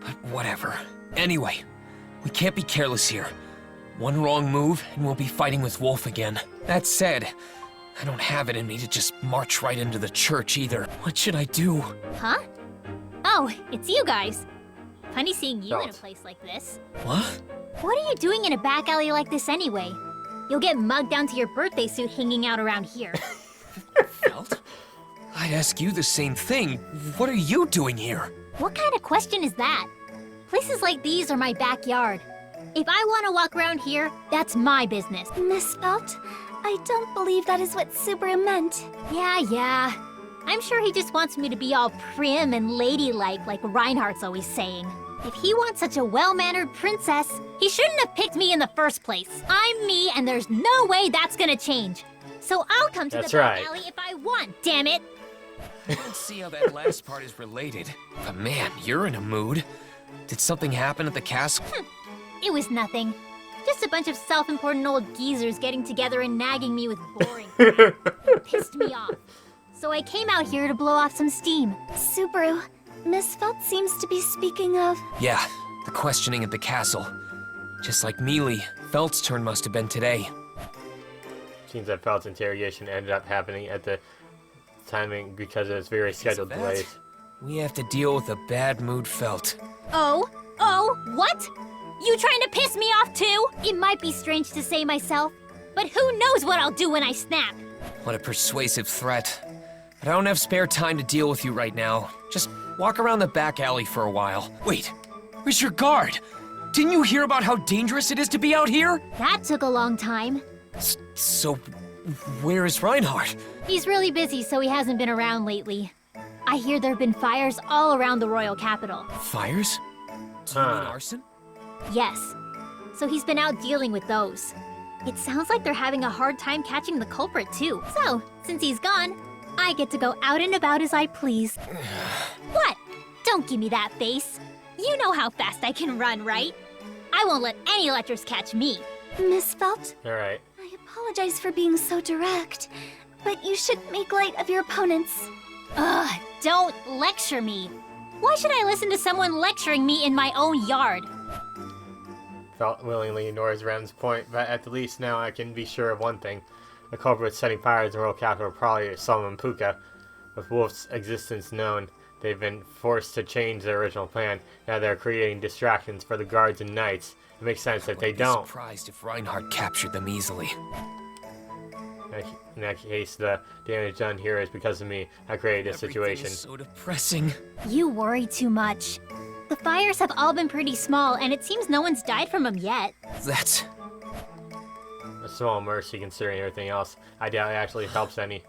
But whatever. Anyway, we can't be careless here. One wrong move, and we'll be fighting with Wolf again. That said, I don't have it in me to just march right into the church either. What should I do? Huh? Oh, it's you guys. Funny seeing you in a Don't. place like this. What? What are you doing in a back alley like this anyway? You'll get mugged down to your birthday suit hanging out around here. Felt? I'd ask you the same thing. What are you doing here? What kind of question is that? Places like these are my backyard. If I want to walk around here, that's my business. Miss Felt, I don't believe that is what Subaru meant. Yeah. I'm sure he just wants me to be all prim and ladylike like Reinhardt's always saying. If he wants such a well-mannered princess, he shouldn't have picked me in the first place. I'm me, and there's no way that's gonna change. So I'll come to That's the back right. alley if I want, damn it! I don't see how that last part is related. But man, you're in a mood. Did something happen at the castle? It was nothing. Just a bunch of self-important old geezers getting together and nagging me with boring crap. It pissed me off. So I came out here to blow off some steam. Subaru, Miss Felt seems to be speaking of... Yeah, the questioning at the castle. Just like Mealy, Felt's turn must have been today. Seems that Felt's interrogation ended up happening at the timing because of its very scheduled delays. We have to deal with a bad mood Felt. Oh, what? You trying to piss me off too? It might be strange to say myself, but who knows what I'll do when I snap? What a persuasive threat. But I don't have spare time to deal with you right now. Just walk around the back alley for a while. Wait, where's your guard? Didn't you hear about how dangerous it is to be out here? That took a long time. So, where is Reinhardt? He's really busy, so he hasn't been around lately. I hear there have been fires all around the royal capital. Fires? Do you mean arson? Yes. So he's been out dealing with those. It sounds like they're having a hard time catching the culprit, too. So, since he's gone, I get to go out and about as I please. What? Don't give me that face. You know how fast I can run, right? I won't let any lectures catch me. Miss Felt, Alright. I apologize for being so direct, but you should make light of your opponents. Ugh, don't lecture me. Why should I listen to someone lecturing me in my own yard? Felt willingly ignores Rem's point, but at the least now I can be sure of one thing. The culprit setting fires in the royal capital probably Solomon Puka. With Wolf's existence known, they've been forced to change their original plan. Now they're creating distractions for the guards and knights. It makes sense if they don't. I'd be surprised if Reinhardt captured them easily. In that case, the damage done here is because of me. I created this situation. Is so depressing. You worry too much. The fires have all been pretty small, and it seems no one's died from them yet. That's... a small mercy considering everything else. I doubt it actually helps any.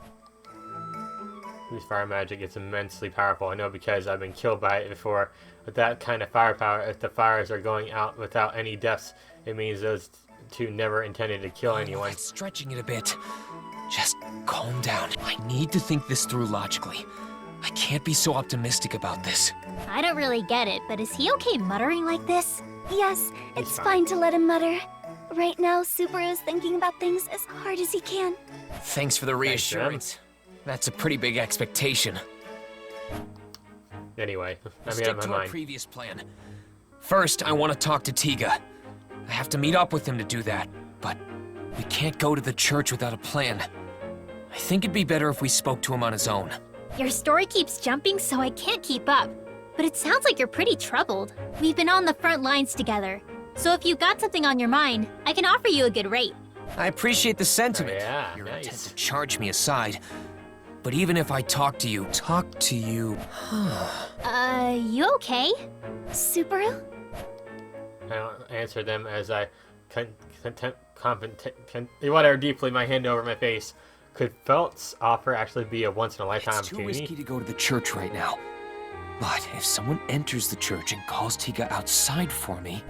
Whose fire magic is immensely powerful. I know because I've been killed by it before. With that kind of firepower, if the fires are going out without any deaths, it means those two never intended to kill anyone. That's stretching it a bit. Just calm down. I need to think this through logically. I can't be so optimistic about this. I don't really get it, but is he okay muttering like this? Yes, it's fine to let him mutter. Right now, Subaru's thinking about things as hard as he can. Thanks for the reassurance. That's a pretty big expectation. Anyway, I made Stick up my to our mind. previous plan. First, I want to talk to Tiga. I have to meet up with him to do that, but we can't go to the church without a plan. I think it'd be better if we spoke to him on his own. Your story keeps jumping, so I can't keep up. But it sounds like you're pretty troubled. We've been on the front lines together. So if you've got something on your mind, I can offer you a good rate. I appreciate the sentiment. Yeah, Your nice. intent to charge me aside. But even if I talk to you... You okay? Subaru? I don't answer them as I whatever deeply my hand over my face. Could Felt's offer actually be a once-in-a-lifetime It's too opportunity? risky to go to the church right now. But if someone enters the church and calls Tiga outside for me...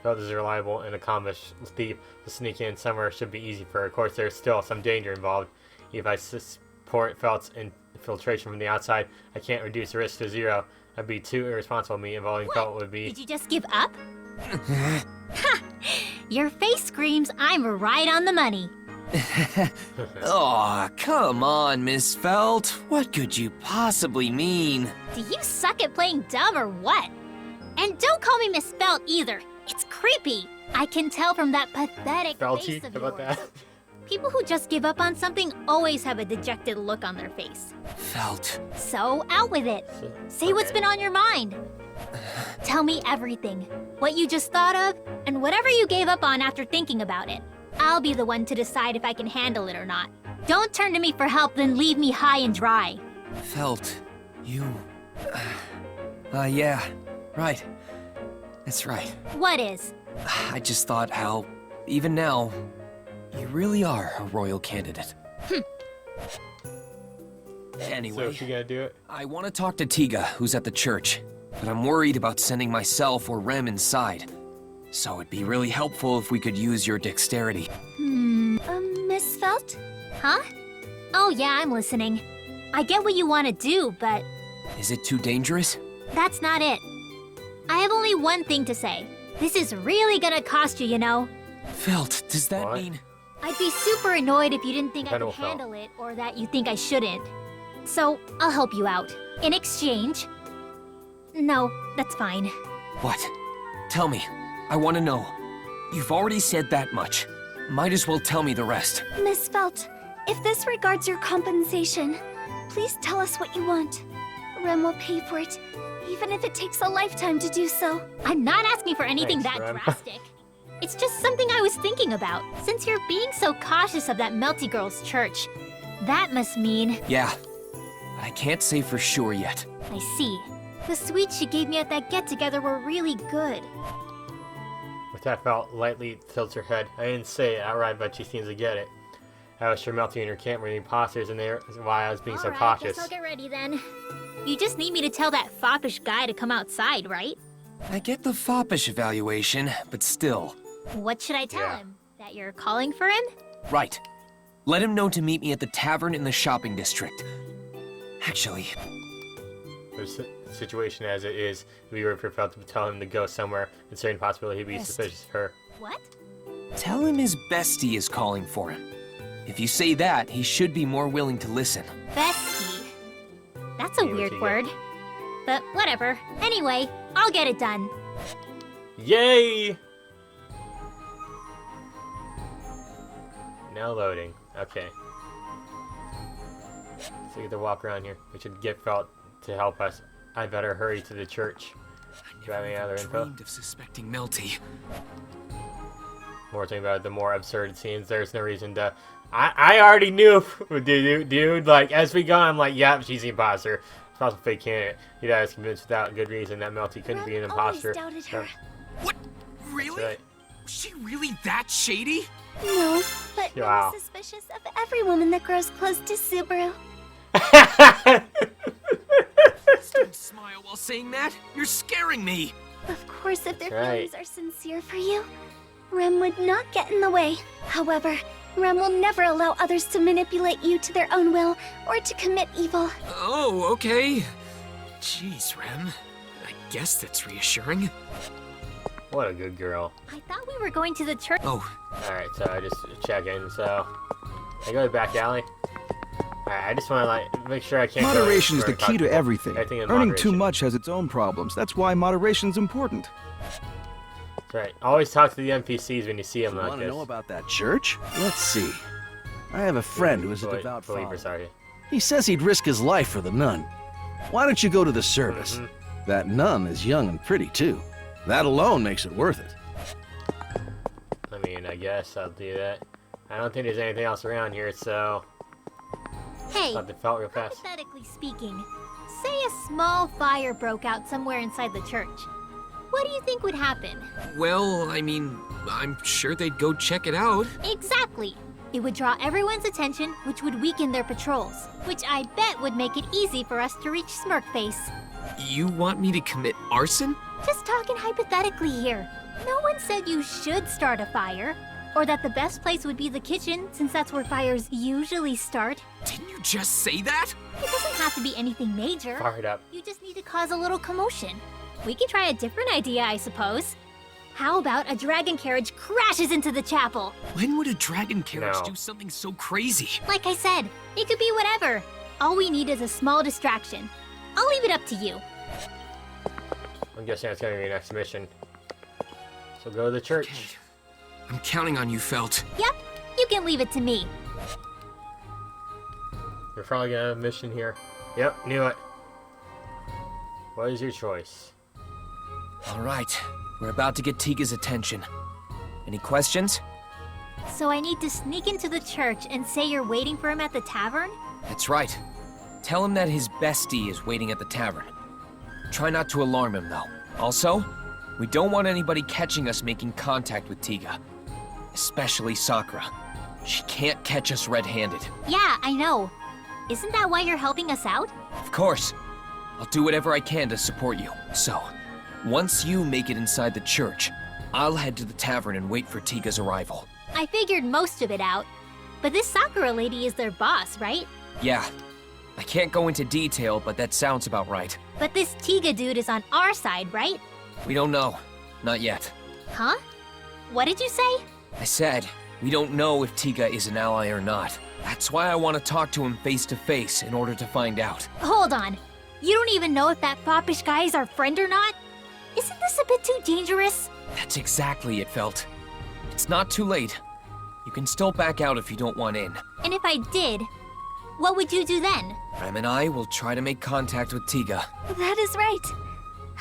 Felt is a reliable and accomplished thief. To sneak in somewhere should be easy for her. Of course, there's still some danger involved. If I support Felt's infiltration from the outside, I can't reduce the risk to zero. That'd be too irresponsible of me. Involving Felt would be... Did you just give up? Ha! Your face screams I'm right on the money. Aw, come on, Miss Felt. What could you possibly mean? Do you suck at playing dumb or what? And don't call me Miss Felt either. It's creepy. I can tell from that pathetic Felty? face of How about yours. that? People who just give up on something always have a dejected look on their face. Felt. So, out with it. Say what's been on your mind. Tell me everything. What you just thought of, and whatever you gave up on after thinking about it. I'll be the one to decide if I can handle it or not. Don't turn to me for help, then leave me high and dry. Felt. You... yeah. Right. That's right. What is? I just thought how, even now, you really are a royal candidate. Anyway, So she gonna do it? I want to talk to Tiga, who's at the church, but I'm worried about sending myself or Rem inside. So it'd be really helpful if we could use your dexterity. Miss Felt? Huh? Oh yeah, I'm listening. I get what you want to do, but Is it too dangerous? that's not it. I have only one thing to say. This is really gonna cost you, you know. Felt, does that What? mean... I'd be super annoyed if you didn't think I could Pedal felt. handle it, or that you think I shouldn't. So, I'll help you out. In exchange... No, that's fine. What? Tell me. I want to know. You've already said that much. Might as well tell me the rest. Miss Felt, if this regards your compensation, please tell us what you want. Rem will pay for it, even if it takes a lifetime to do so. I'm not asking for anything Thanks, that Rem. drastic. It's just something I was thinking about. Since you're being so cautious of that Melty Girl's church, that must mean... Yeah. I can't say for sure yet. I see. The sweets she gave me at that get-together were really good. With that, Felt lightly tilts her head. I didn't say it outright, but she seems to get it. I was sure Melty and her camp were the imposters, and that's why I was being so Alright, cautious. guess I'll get ready then. You just need me to tell that foppish guy to come outside, right? I get the foppish evaluation, but still. What should I tell Yeah. him? That you're calling for him? Right. Let him know to meet me at the tavern in the shopping district. Actually, The situation as it is, we were prepared to tell him to go somewhere, considering the possibility he'd be Yes. suspicious of her. What? tell him his bestie is calling for him. If you say that, he should be more willing to listen. Bestie. That's a Yeah, what weird you word. get. But whatever. Anyway, I'll get it done. Yay! Now loading. Okay. So we get to walk around here. We should get Felt to help us. I better hurry to the church. Do you have any other info? Dreamed of suspecting Melty. More thing about it, the more absurd scenes. There's no reason to. I already knew, dude. Like as we go, I'm like, yep, she's the imposter. It's possible fake candidate. You guys convinced without good reason that Melty couldn't be an Rem imposter. always doubted her. What? Really? Right. Was she really that shady? No, but Wow. Rem is suspicious of every woman that grows close to Subaru. Don't smile while saying that. You're scaring me. Of course, if their Right. feelings are sincere for you, Rem would not get in the way. However, Rem will never allow others to manipulate you to their own will or to commit evil. Oh, okay. Jeez, Rem. I guess that's reassuring. What a good girl. I thought we were going to the church. Oh, Alright, so I just check in. So I go to the back alley. Alright, I just want to like make sure I can't. go Moderation is the anywhere key to uncomfortable. everything. Everything in Earning too moderation. much has its own problems. That's why moderation's important. That's right. Always talk to the NPCs when you see them You like want this. to know about that church? Let's see. I have a friend who is a devout Believer, follower. sorry. He says he'd risk his life for the nun. Why don't you go to the service? That nun is young and pretty too. That alone makes it worth it. I mean, I guess I'll do that. I don't think there's anything else around here, so Hey, thought it felt real fast. hypothetically speaking, say a small fire broke out somewhere inside the church. What do you think would happen? well, I mean, I'm sure they'd go check it out. Exactly. It would draw everyone's attention, which would weaken their patrols, which I bet would make it easy for us to reach Smirkface. You want me to commit arson? Just talking hypothetically here. No one said you should start a fire, or that the best place would be the kitchen, since that's where fires usually start. Didn't you just say that? It doesn't have to be anything major. Fire it up. You just need to cause a little commotion. We can try a different idea, I suppose. How about a dragon carriage crashes into the chapel? When would a dragon carriage No. do something so crazy? Like I said, it could be whatever. All we need is a small distraction. I'll leave it up to you. I'm guessing that's gonna be an exhibition. So go to the church. Okay. I'm counting on you, Felt. Yep, you can leave it to me. You're probably gonna have a mission here. Yep, knew it. What is your choice? All right, we're about to get Tiga's attention. Any questions? So I need to sneak into the church and say you're waiting for him at the tavern? That's right. Tell him that his bestie is waiting at the tavern. Try not to alarm him, though. Also, we don't want anybody catching us making contact with Tiga. Especially Sakura. She can't catch us red-handed. Yeah, I know. Isn't that why you're helping us out? Of course. I'll do whatever I can to support you. So, once you make it inside the church, I'll head to the tavern and wait for Tiga's arrival. I figured most of it out. But this Sakura lady is their boss, right? Yeah. I can't go into detail, but that sounds about right. But this Tiga dude is on our side, right? We don't know. Not yet. Huh? What did you say? I said, we don't know if Tiga is an ally or not. That's why I want to talk to him face to face in order to find out. Hold on. You don't even know if that foppish guy is our friend or not? Isn't this a bit too dangerous? That's exactly it, Felt. It's not too late. You can still back out if you don't want in. And if I did, what would you do then? Rem and I will try to make contact with Tiga. That is right.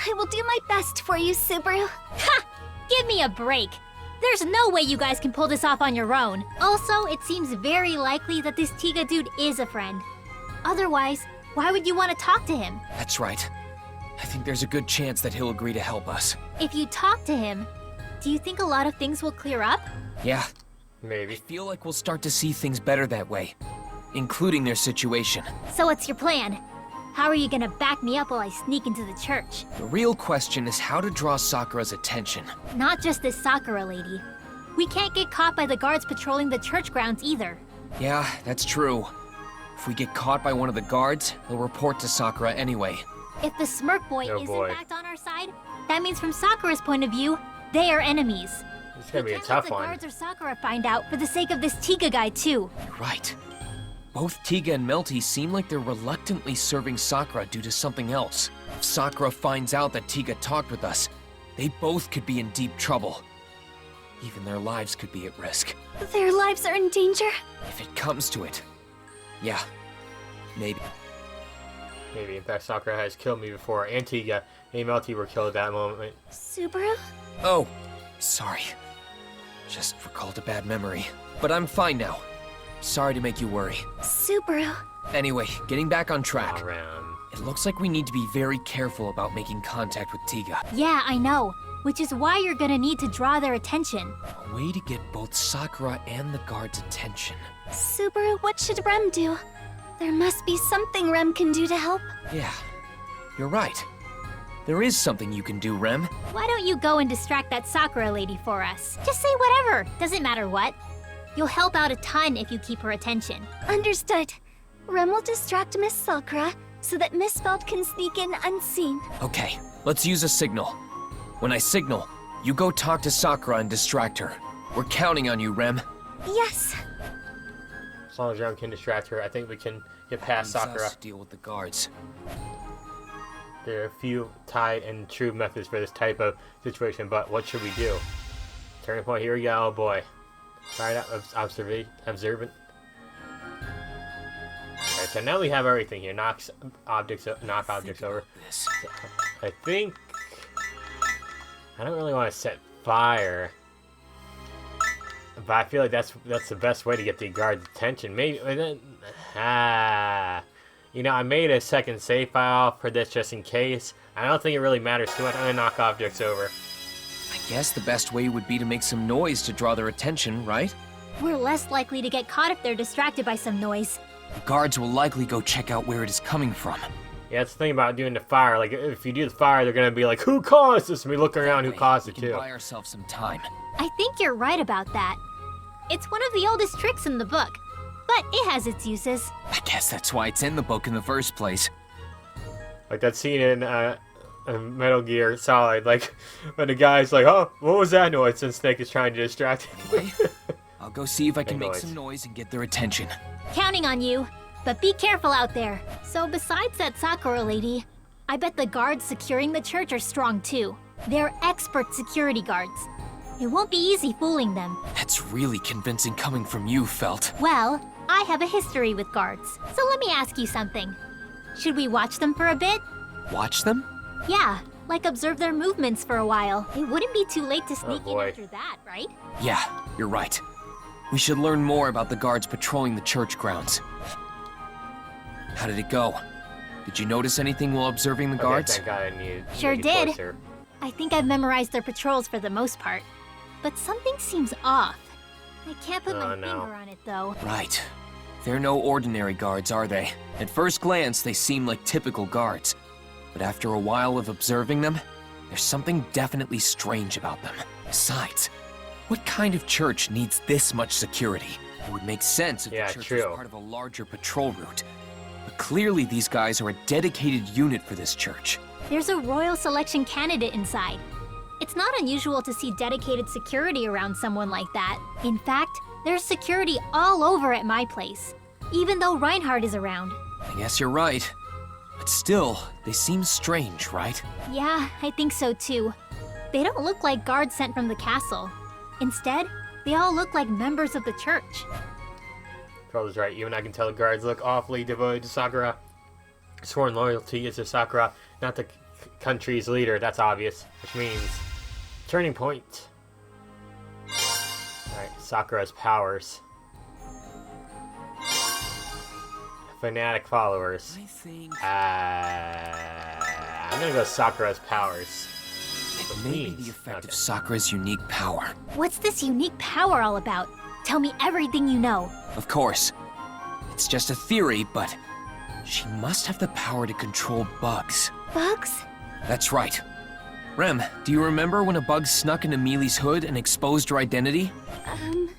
I will do my best for you, Subaru. Ha! Give me a break. There's no way you guys can pull this off on your own. Also, it seems very likely that this Tiga dude is a friend. Otherwise, why would you want to talk to him? That's right. I think there's a good chance that he'll agree to help us. If you talk to him, do you think a lot of things will clear up? Yeah. Maybe. I feel like we'll start to see things better that way, including their situation. So what's your plan? How are you gonna back me up while I sneak into the church? The real question is how to draw Sakura's attention. Not just this Sakura lady. We can't get caught by the guards patrolling the church grounds either. Yeah, that's true. If we get caught by one of the guards, they'll report to Sakura anyway. If the Smirk Boy is in fact on our side, that means from Sakura's point of view, they are enemies. It's gonna be a tough one. The guards or Sakura find out for the sake of this Tiga guy too. You're right. Both Tiga and Melty seem like they're reluctantly serving Sakura due to something else. If Sakura finds out that Tiga talked with us, they both could be in deep trouble. Even their lives could be at risk. Their lives are in danger? If it comes to it. Yeah. Maybe. Maybe. In fact, Sakura has killed me before. Antigua and Melty were killed at that moment. Subaru? Oh, sorry. Just recalled a bad memory. But I'm fine now. Sorry to make you worry. Subaru. Anyway, getting back on track. Around. It looks like we need to be very careful about making contact with Tiga. Yeah, I know. Which is why you're gonna need to draw their attention. A way to get both Sakura and the guards' attention. Subaru, what should Rem do? There must be something Rem can do to help. Yeah, you're right. There is something you can do, Rem. Why don't you go and distract that Sakura lady for us? Just say whatever, doesn't matter what. You'll help out a ton if you keep her attention. Understood. Rem will distract Miss Sakura so that Miss Felt can sneak in unseen. Okay, let's use a signal. When I signal, you go talk to Sakura and distract her. We're counting on you, Rem. Yes. As long as Rem can distract her, I think we can get past Sakura. Deal with the guards. There are a few tried and true methods for this type of situation, but what should we do? Turning point, here we go, oh boy. Right, observant. Alright, so now we have everything here. Knock objects over. So, I think I don't really want to set fire, but I feel like that's the best way to get the guard's attention. Maybe, you know, I made a second save file for this just in case. I don't think it really matters too much. I'm gonna knock objects over. I guess the best way would be to make some noise to draw their attention, right? We're less likely to get caught if they're distracted by some noise. The guards will likely go check out where it is coming from. Yeah, that's the thing about doing the fire. Like, if you do the fire, they're gonna be like, "Who caused this?" And we look around, who caused it We can too. buy ourselves some time. I think you're right about that. It's one of the oldest tricks in the book, but it has its uses. I guess that's why it's in the book in the first place. Like that scene in Metal Gear Solid, like when the guy's like, "Oh, what was that noise?" and Snake is trying to distract him. I'll go see if I can Make make noise. some noise and get their attention. Counting on you, but be careful out there. So besides that Sakura lady, I bet the guards securing the church are strong too. They're expert security guards. It won't be easy fooling them. That's really convincing coming from you, Felt. Well, I have a history with guards, so let me ask you something. Should we watch them for a bit? Watch them? Yeah, like observe their movements for a while. It wouldn't be too late to sneak in boy. after that, right? Yeah, you're right. We should learn more about the guards patrolling the church grounds. How did it go? Did you notice anything while observing the guards? Okay, thank God I didn't need Sure to get did. closer. I think I've memorized their patrols for the most part. But something seems off. I can't put my no. finger on it though. Right. They're no ordinary guards, are they? At first glance, they seem like typical guards. But after a while of observing them, there's something definitely strange about them. Besides, what kind of church needs this much security? It would make sense if Yeah, the church true. was part of a larger patrol route. But clearly these guys are a dedicated unit for this church. There's a royal selection candidate inside. It's not unusual to see dedicated security around someone like that. In fact, there's security all over at my place, even though Reinhardt is around. I guess you're right. But still, they seem strange, right? Yeah, I think so too. They don't look like guards sent from the castle. Instead, they all look like members of the church. Pearl's right. Even I can tell the guards look awfully devoted to Sakura. Sworn loyalty is to Sakura, not the country's leader. That's obvious. Which means turning point. Alright, Sakura's powers. Fanatic followers. I think I'm gonna go Sakura's powers. it may be the effect of Sakura's unique power. What's this unique power all about? Tell me everything you know. Of course. It's just a theory, but she must have the power to control bugs. Bugs? That's right. Rem, do you remember when a bug snuck into Mealy's hood and exposed her identity?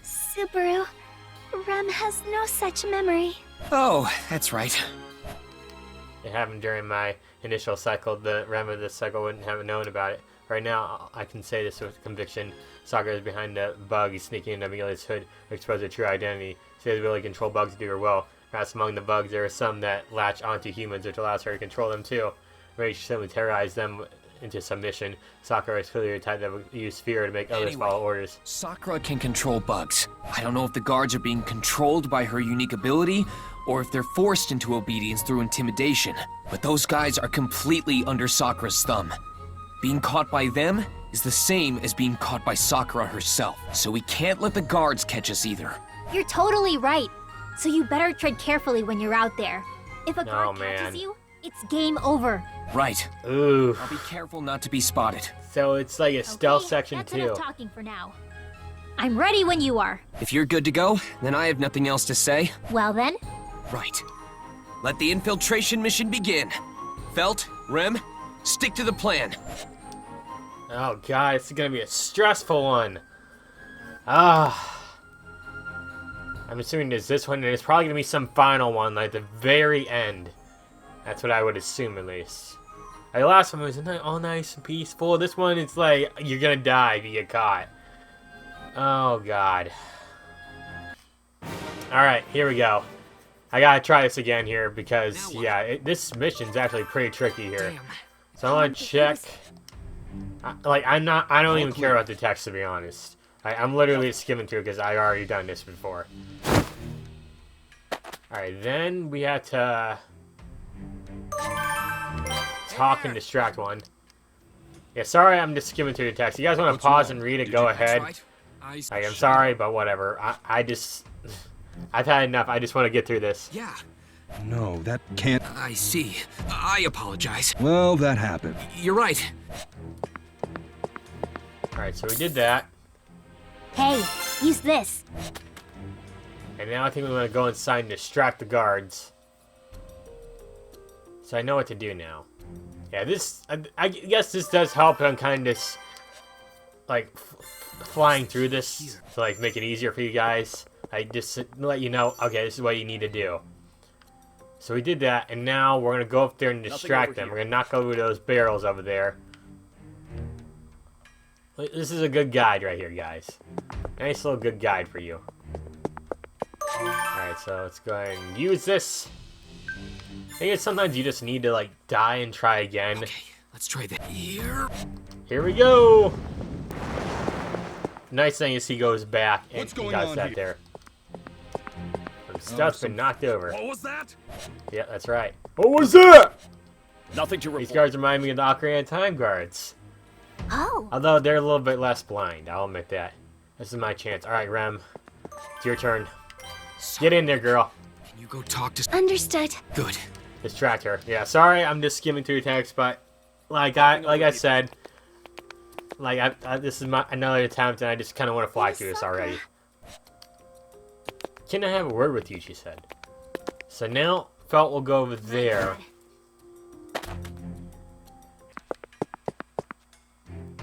Subaru. Rem has no such memory. Oh, that's right. It happened during my initial cycle. The Rem of this cycle wouldn't have known about it. Right now, I can say this with conviction. Sakura is behind the bug. He's sneaking into Amelia's hood to expose her true identity. She has the ability to control bugs to do her will. Perhaps among the bugs, there are some that latch onto humans, which allows her to control them too. Maybe she simply terrorized them into submission. Sakura is clearly the type that would use fear to make others follow orders. Sakura can control bugs. I don't know if the guards are being controlled by her unique ability, or if they're forced into obedience through intimidation. But those guys are completely under Sakura's thumb. Being caught by them is the same as being caught by Sakura herself. So we can't let the guards catch us either. You're totally right. So you better tread carefully when you're out there. If a guard catches you, it's game over. Right. Ooh. I'll be careful not to be spotted. So it's like a stealth section that's too. enough talking for now. I'm ready when you are. If you're good to go, then I have nothing else to say. Well then. Right. Let the infiltration mission begin. Felt, Rem, stick to the plan. Oh god, it's gonna be a stressful one. Ah. I'm assuming there's this one, and there's probably gonna be some final one, like the very end. That's what I would assume, at least. Like, the last one was all nice and peaceful. This one, it's like, you're gonna die if you get caught. Oh, God. Alright, here we go. I gotta try this again here, because, yeah, this mission's actually pretty tricky here. So I wanna check... I don't even care about the text, to be honest. I'm literally skimming through because I've already done this before. Alright, then we have to... talk and distract one. Yeah, sorry, I'm just skimming through the text. You guys want to pause and read it? Go ahead. I'm sorry, but whatever. I've had enough. I just want to get through this. Yeah. No, that can't... I see. I apologize. Well, that happened. You're right. Alright, so we did that. Hey, use this. And now I think we want to go inside and distract the guards. So I know what to do now. Yeah, this... I guess this does help on kind of... like, flying through this to, like, make it easier for you guys. I just let you know, okay, this is what you need to do. So we did that, and now we're going to go up there and distract them. We're going to knock over those barrels over there. This is a good guide right here, guys. Nice little good guide for you. Alright, so let's go ahead and use this. I think sometimes you just need to, like, die and try again. Okay, let's try that. Here we go! Nice thing is he goes back and he got that there. Stuff's been knocked over. What was that? Yeah, that's right. What was that? Nothing to report. These guards remind me of the Ocarina of Time guards. Oh. Although they're a little bit less blind, I'll admit that. This is my chance. Alright, Rem. It's your turn. Get in there, girl. Can you go talk to... Understood. Good. Distract her. Yeah, sorry, I'm just skimming through text, but like I said, like this is another attempt, and I just kind of want to fly through this already. Can I have a word with you? She said. So now Felt will go over there.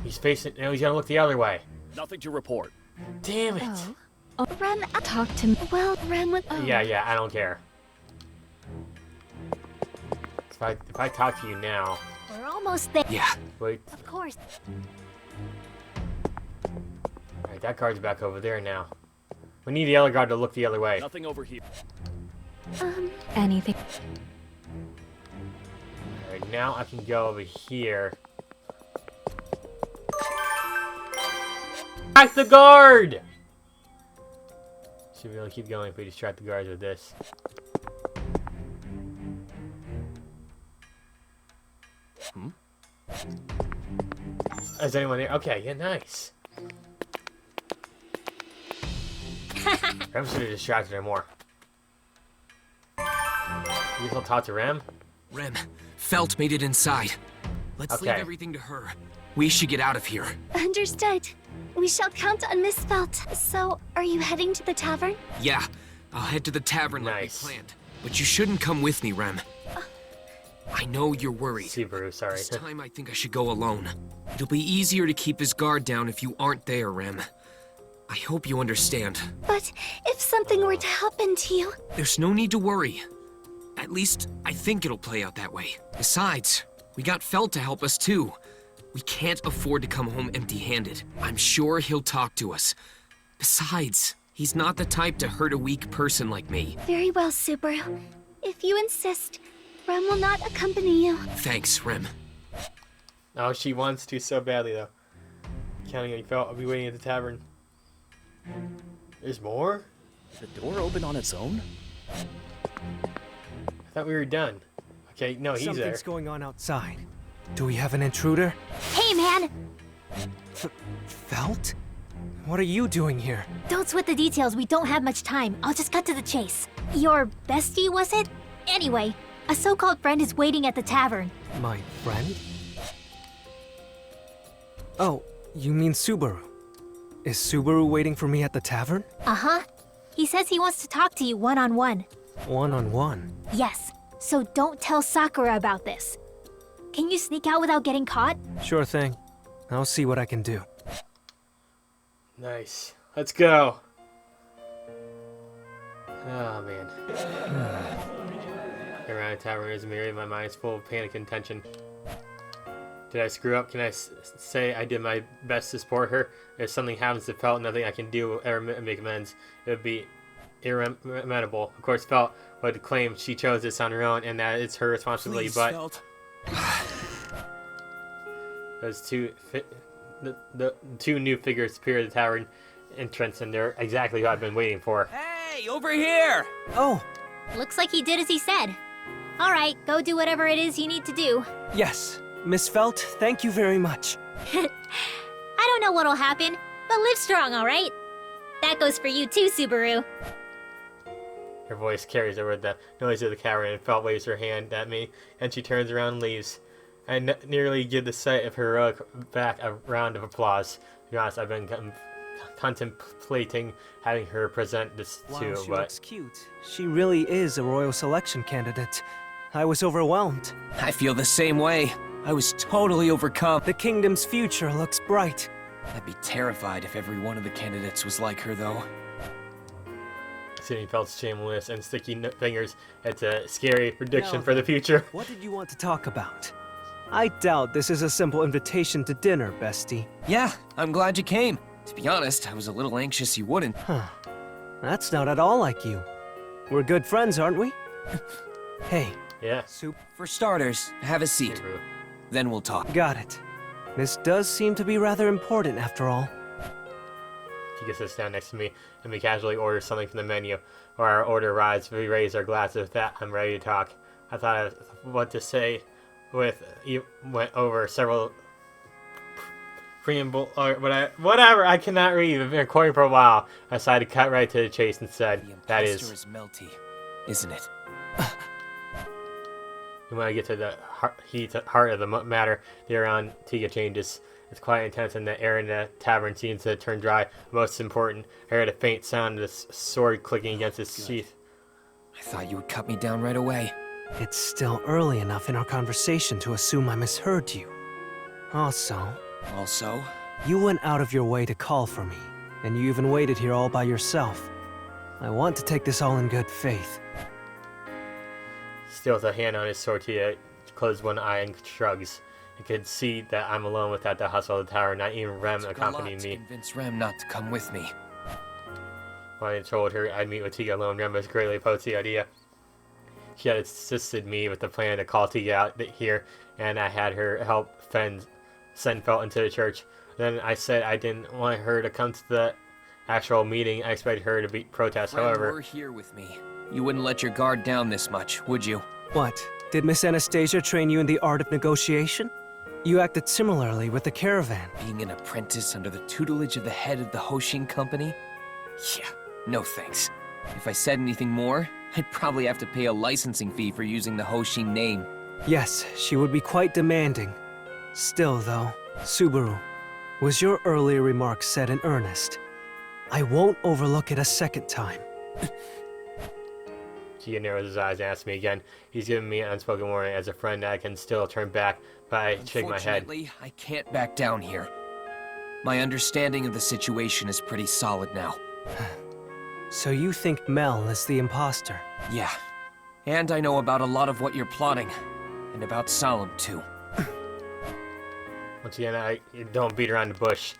He's facing. Now he's gonna look the other way. Nothing to report. Damn it. Oh, Rem, talk to me. Well, Rem would... Oh. Yeah, I don't care. If I talk to you now... We're almost there. Yeah. Wait. Of course. Alright, that guard's back over there now. We need the other guard to look the other way. Nothing over here. Anything? Alright, now I can go over here. Distract the guard! Should be able to keep going if we distract the guards with this. Is anyone there? Okay, yeah, nice. Rem should have distracted her more. You still talk to Rem? Rem, Felt made it inside. Let's leave everything to her. We should get out of here. Understood. We shall count on Miss Felt. So, are you heading to the tavern? Yeah, I'll head to the tavern like we planned. But you shouldn't come with me, Rem. I know you're worried. Subaru, sorry. This time I think I should go alone. It'll be easier to keep his guard down if you aren't there, Rem. I hope you understand. But if something were to happen to you... There's no need to worry. At least, I think it'll play out that way. Besides, we got Felt to help us too. We can't afford to come home empty-handed. I'm sure he'll talk to us. Besides, he's not the type to hurt a weak person like me. Very well, Subaru. If you insist, Rem will not accompany you. Thanks, Rem. Oh, she wants to so badly, though. Counting on you, Felt. I'll be waiting at the tavern. There's more? The door open on its own? I thought we were done. Okay, no, he's there. Something's going on outside. Do we have an intruder? Hey, man! Felt? What are you doing here? Don't sweat the details, we don't have much time. I'll just cut to the chase. Your bestie, was it? Anyway, a so-called friend is waiting at the tavern. My friend? Oh, you mean Subaru? Is Subaru waiting for me at the tavern? Uh-huh. He says he wants to talk to you one-on-one. One-on-one? Yes. So don't tell Sakura about this. Can you sneak out without getting caught? Sure thing. I'll see what I can do. Nice. Let's go. Oh, man. Around the tavern is mirrored. My mind is full of panic and tension. Did I screw up? Can I say I did my best to support her? If something happens to Felt, nothing I can do or make amends. It would be irremediable. Of course, Felt would claim she chose this on her own and that it's her responsibility, Please, but... Felt. Those the two new figures appear at the tavern entrance, and they're exactly who I've been waiting for. Hey, over here! Oh! Looks like he did as he said. Alright, go do whatever it is you need to do. Yes. Miss Felt, thank you very much. I don't know what'll happen, but live strong, alright? That goes for you too, Subaru. Her voice carries over the noise of the cavern, and Felt waves her hand at me, and she turns around and leaves. I nearly give the sight of her heroic back a round of applause. To be honest, I've been contemplating having her present this too, She but... looks cute. She really is a royal selection candidate. I was overwhelmed. I feel the same way. I was totally overcome. The kingdom's future looks bright. I'd be terrified if every one of the candidates was like her, though. Seeing Felt's shameless and sticky fingers, it's a scary prediction for the future. What did you want to talk about? I doubt this is a simple invitation to dinner, bestie. Yeah, I'm glad you came. To be honest, I was a little anxious you wouldn't. Huh. That's not at all like you. We're good friends, aren't we? Hey. Yeah. For starters, have a seat. Subaru. Then we'll talk. Got it. This does seem to be rather important after all. She gets us down next to me, and we casually order something from the menu. Or our order arrives, we raise our glasses. With that, I'm ready to talk. I thought of what to say went over several preamble or whatever. I cannot read. I've been recording for a while. I decided to cut right to the chase and said, "That is." The imposter is Melty, isn't it? And when I get to the heart of the matter, the air on Tiga changes. It's quite intense, and the air in the tavern seems to turn dry. Most important, I heard a faint sound of the sword clicking against its sheath. I thought you would cut me down right away. It's still early enough in our conversation to assume I misheard you. Also, you went out of your way to call for me, and you even waited here all by yourself. I want to take this all in good faith. Still with a hand on his sword, he closed one eye and shrugs. I could see that I'm alone without the hustle of the tower, not even Rem accompanying me. Convince Rem not to come with me. When I told her I'd meet with Tiga alone, Rem was greatly opposed to the idea. She had assisted me with the plan to call Tiga out here, and I had her help send Felt into the church. Then I said I didn't want her to come to the actual meeting. I expected her to protest. Rem, However, you're here with me. You wouldn't let your guard down this much, would you? What? Did Miss Anastasia train you in the art of negotiation? You acted similarly with the caravan. Being an apprentice under the tutelage of the head of the Hoshin company? Yeah, no thanks. If I said anything more, I'd probably have to pay a licensing fee for using the Hoshin name. Yes, she would be quite demanding. Still, though, Subaru, was your earlier remark said in earnest? I won't overlook it a second time. Tiga narrows his eyes and asks me again. He's giving me an unspoken warning. As a friend, I can still turn back, but I shake my head. Unfortunately, I can't back down here. My understanding of the situation is pretty solid now. So you think Mel is the imposter? Yeah. And I know about a lot of what you're plotting. And about Solemn, too. Once again, I don't beat around the bush.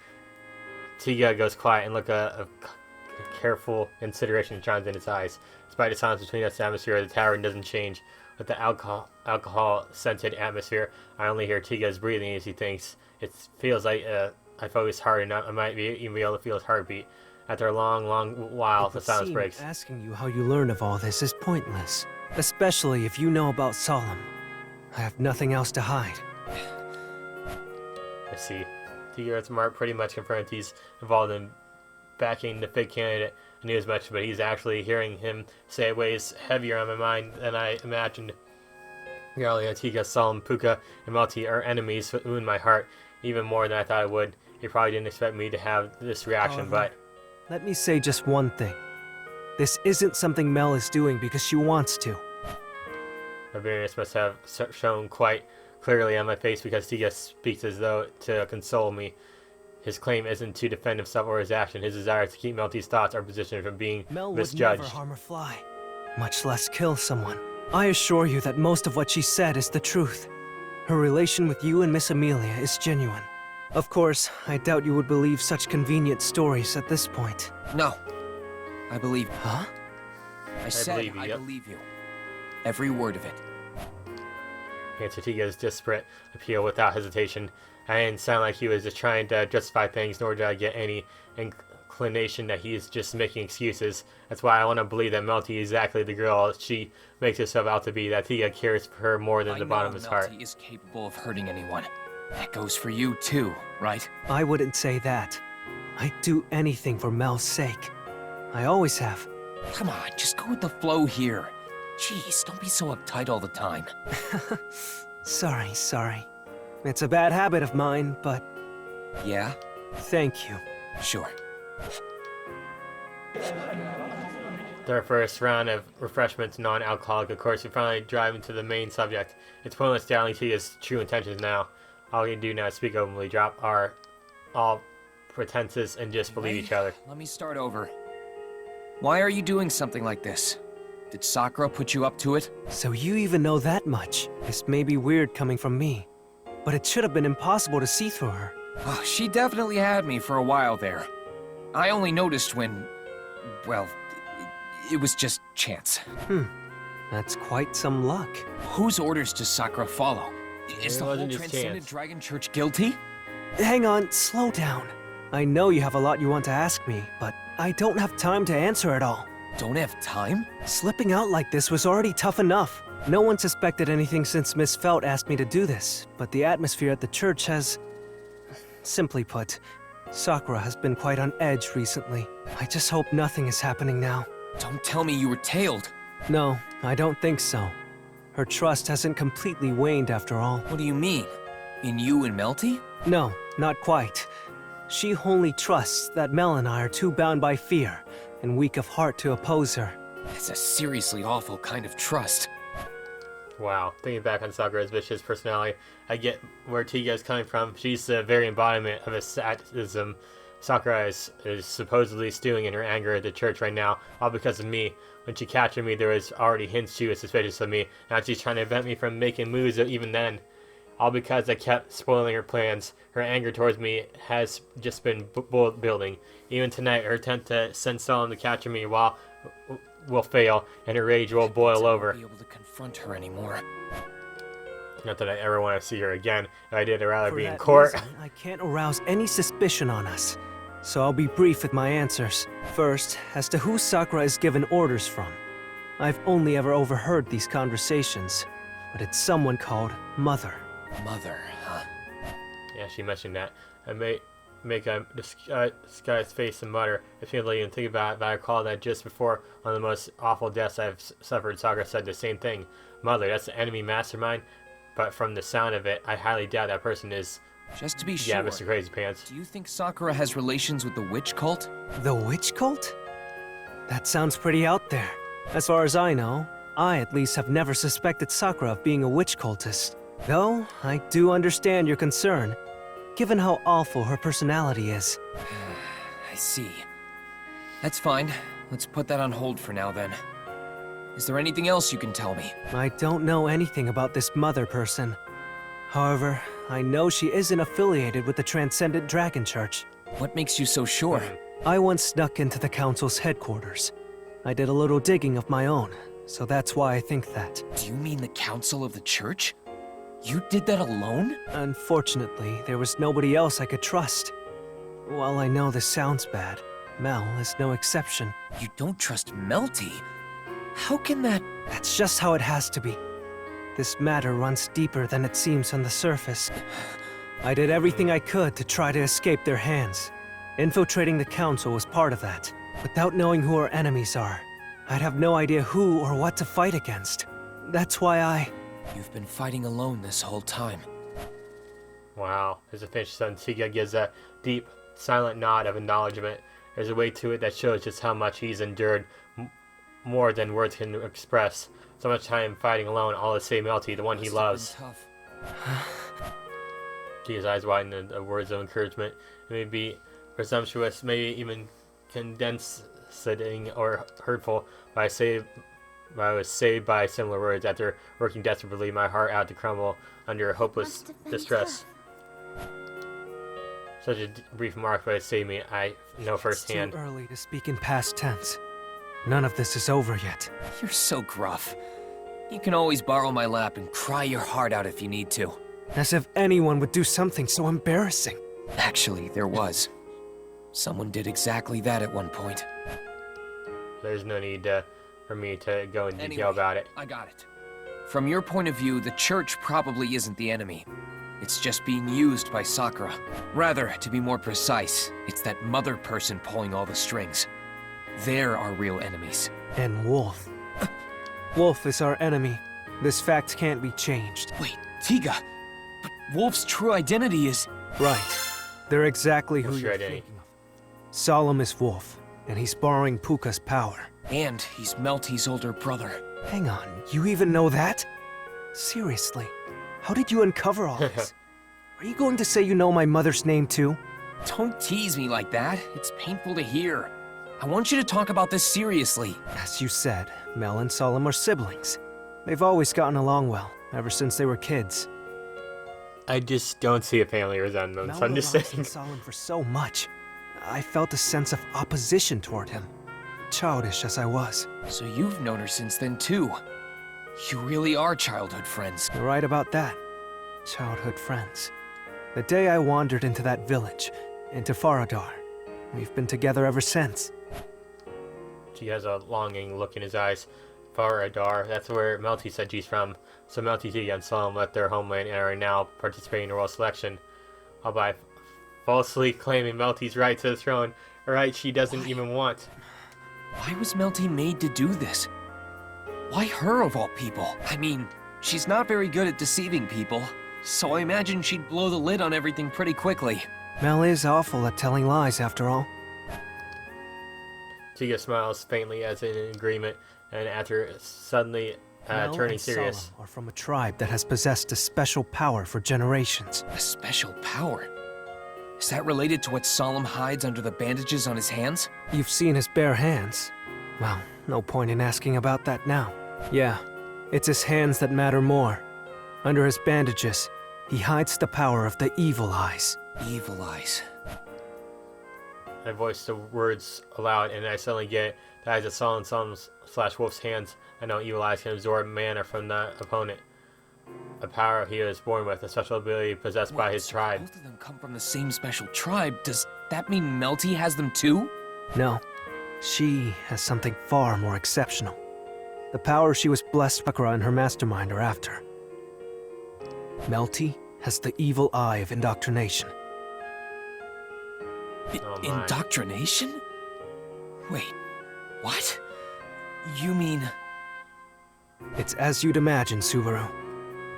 Tiga goes quiet and look a careful consideration shines in his eyes. Despite the silence between us, the atmosphere of the tavern doesn't change. With the alcohol-scented atmosphere, I only hear Tiga's breathing as he thinks. It feels like I focus hard enough, I might even be able to feel his heartbeat. After a long while, the silence breaks. Asking you how you learn of all this is pointless. Especially if you know about Solemn. I have nothing else to hide. I see. Tiga Smart pretty much confirmed he's involved in backing the fake candidate. I knew as much, but he's actually hearing him say it weighs heavier on my mind than I imagined. Earlier, Tiga, Solemn, Puka, and Melty are enemies who wound my heart even more than I thought it would. He probably didn't expect me to have this reaction, but... Let me say just one thing. This isn't something Mel is doing because she wants to. My bitterness must have shown quite clearly on my face because Tiga speaks as though to console me. His claim isn't to defend himself or his action. His desire is to keep Melty's thoughts or position from being Mel misjudged. would never harm or fly, much less kill someone. I assure you that most of what she said is the truth. Her relation with you and Miss Amelia is genuine. Of course, I doubt you would believe such convenient stories at this point. No. I believe you. Huh? I believe you. Every word of it. Answer Tiga's desperate appeal without hesitation. I didn't sound like he was just trying to justify things, nor did I get any inclination that he is just making excuses. That's why I want to believe that Melty is exactly the girl she makes herself out to be, that Tiga cares for her more than the bottom of his heart. Melty is capable of hurting anyone. That goes for you too, right? I wouldn't say that. I'd do anything for Mel's sake. I always have. Come on, just go with the flow here. Jeez, don't be so uptight all the time. Sorry. It's a bad habit of mine, but... Yeah? Thank you. Sure. Their first round of refreshments, non-alcoholic, of course, we finally drive into the main subject. It's pointless doubting Tiga's true intentions now. All we can do now is speak openly, drop all pretenses, and just believe each other. Let me start over. Why are you doing something like this? Did Sakura put you up to it? So you even know that much. This may be weird coming from me, but it should have been impossible to see through her. Oh, she definitely had me for a while there. I only noticed when... well, it was just chance. That's quite some luck. Whose orders does Sakura follow? Is the whole wasn't just Transcendent chance. Dragon Church guilty? Hang on, slow down. I know you have a lot you want to ask me, but I don't have time to answer it all. Don't have time? Slipping out like this was already tough enough. No one suspected anything since Miss Felt asked me to do this, but the atmosphere at the church has... Simply put, Sakura has been quite on edge recently. I just hope nothing is happening now. Don't tell me you were tailed. No, I don't think so. Her trust hasn't completely waned after all. What do you mean? In you and Melty? No, not quite. She only trusts that Mel and I are too bound by fear and weak of heart to oppose her. That's a seriously awful kind of trust. Wow, thinking back on Sakura's vicious personality, I get where Tiga is coming from. She's the very embodiment of a sadism Sakura is supposedly stewing in her anger at the church right now, all because of me. When she captured me, there was already hints she was suspicious of me. Now she's trying to prevent me from making moves even then. all because I kept spoiling her plans. Her anger towards me has just been building. Even tonight, her attempt to send Solemn to capture me will fail, and her rage will boil over. I won't be able to confront her anymore. Not that I ever want to see her again. If I did, I'd rather For be in that court. reason, I can't arouse any suspicion on us, so I'll be brief with my answers. First, as to who Sakura is given orders from. I've only ever overheard these conversations, but it's someone called Mother. Mother, huh? Yeah, she mentioned that. I may make a disguised face and mutter. I feel like even think about it, but I recall that just before one of the most awful deaths I've suffered, Sakura said the same thing. Mother, that's the enemy mastermind. But from the sound of it, I highly doubt that person is... Just to be sure, yeah, Mr. Crazy Pants. Do you think Sakura has relations with the witch cult? The witch cult? That sounds pretty out there. As far as I know, I at least have never suspected Sakura of being a witch cultist. Though, I do understand your concern, given how awful her personality is. I see. That's fine. Let's put that on hold for now then. Is there anything else you can tell me? I don't know anything about this Mother person. However, I know she isn't affiliated with the Transcendent Dragon Church. What makes you so sure? I once snuck into the Council's headquarters. I did a little digging of my own, so that's why I think that. Do you mean the Council of the Church? You did that alone? Unfortunately, there was nobody else I could trust. While I know this sounds bad, Mel is no exception. You don't trust Melty? How can that... That's just how it has to be. This matter runs deeper than it seems on the surface. I did everything I could to try to escape their hands. Infiltrating the Council was part of that. Without knowing who our enemies are, I'd have no idea who or what to fight against. That's why You've been fighting alone this whole time. Wow. As a finished sentence, Tiga gives a deep, silent nod of acknowledgement. There's a way to it that shows just how much he's endured, more than words can express. So much time fighting alone, all to save Melty, the one he loves. Tiga's eyes widen in words of encouragement. It may be presumptuous, maybe even condescending or hurtful, but I was saved by similar words after working desperately, my heart out to crumble under hopeless distress. Such a brief remark, but it saved me. I know firsthand. It's too early to speak in past tense. None of this is over yet. You're so gruff. You can always borrow my lap and cry your heart out if you need to. As if anyone would do something so embarrassing. Actually, there was. Someone did exactly that at one point. There's no need for me to go in detail about it. I got it. From your point of view, the church probably isn't the enemy. It's just being used by Sakura. Rather, to be more precise, it's that mother person pulling all the strings. They're our real enemies. And Wolf. Wolf is our enemy. This fact can't be changed. Wait, Tiga, but Wolf's true identity is... Right. They're exactly who What's you're your identity? thinking of. Solemn is Wolf, and he's borrowing Puka's power. And he's Melty's older brother. Hang on, you even know that? Seriously, how did you uncover all this? Are you going to say you know my mother's name too? Don't tease me like that. It's painful to hear. I want you to talk about this seriously. As you said, Mel and Solemn are siblings. They've always gotten along well, ever since they were kids. I just don't see a family resemblance. Mel I'm just relies on saying. Solemn for so much. I felt a sense of opposition toward him, childish as I was. So you've known her since then too. You really are childhood friends. You're right about that. Childhood friends. The day I wandered into that village, into Faradar, we've been together ever since. She has a longing look in his eyes. Faradar, that's where Melty said she's from. So Melty, Tiga, and Solemn left their homeland and are now participating in the royal selection. All by falsely claiming Melty's right to the throne, a right she doesn't even want. Why was Melty made to do this? Why her of all people? I mean, she's not very good at deceiving people, so I imagine she'd blow the lid on everything pretty quickly. Mel is awful at telling lies, after all. Tiga smiles faintly as in agreement, and after suddenly Mel turning and serious. Solemn are from a tribe that has possessed a special power for generations. A special power? Is that related to what Solemn hides under the bandages on his hands? You've seen his bare hands. Well, no point in asking about that now. Yeah, it's his hands that matter more. Under his bandages, He hides the power of the evil eyes. Evil eyes. I voice the words aloud, and I suddenly get the eyes of Saul and / Wolf's hands. I know evil eyes can absorb mana from the opponent. A power he was born with, a special ability possessed by his tribe. Both of them come from the same special tribe. Does that mean Melty has them too? No, she has something far more exceptional. The power she was blessed Sakura and her mastermind are after. Melty has the evil eye of indoctrination. Indoctrination? Wait, what? You mean... It's as you'd imagine, Subaru.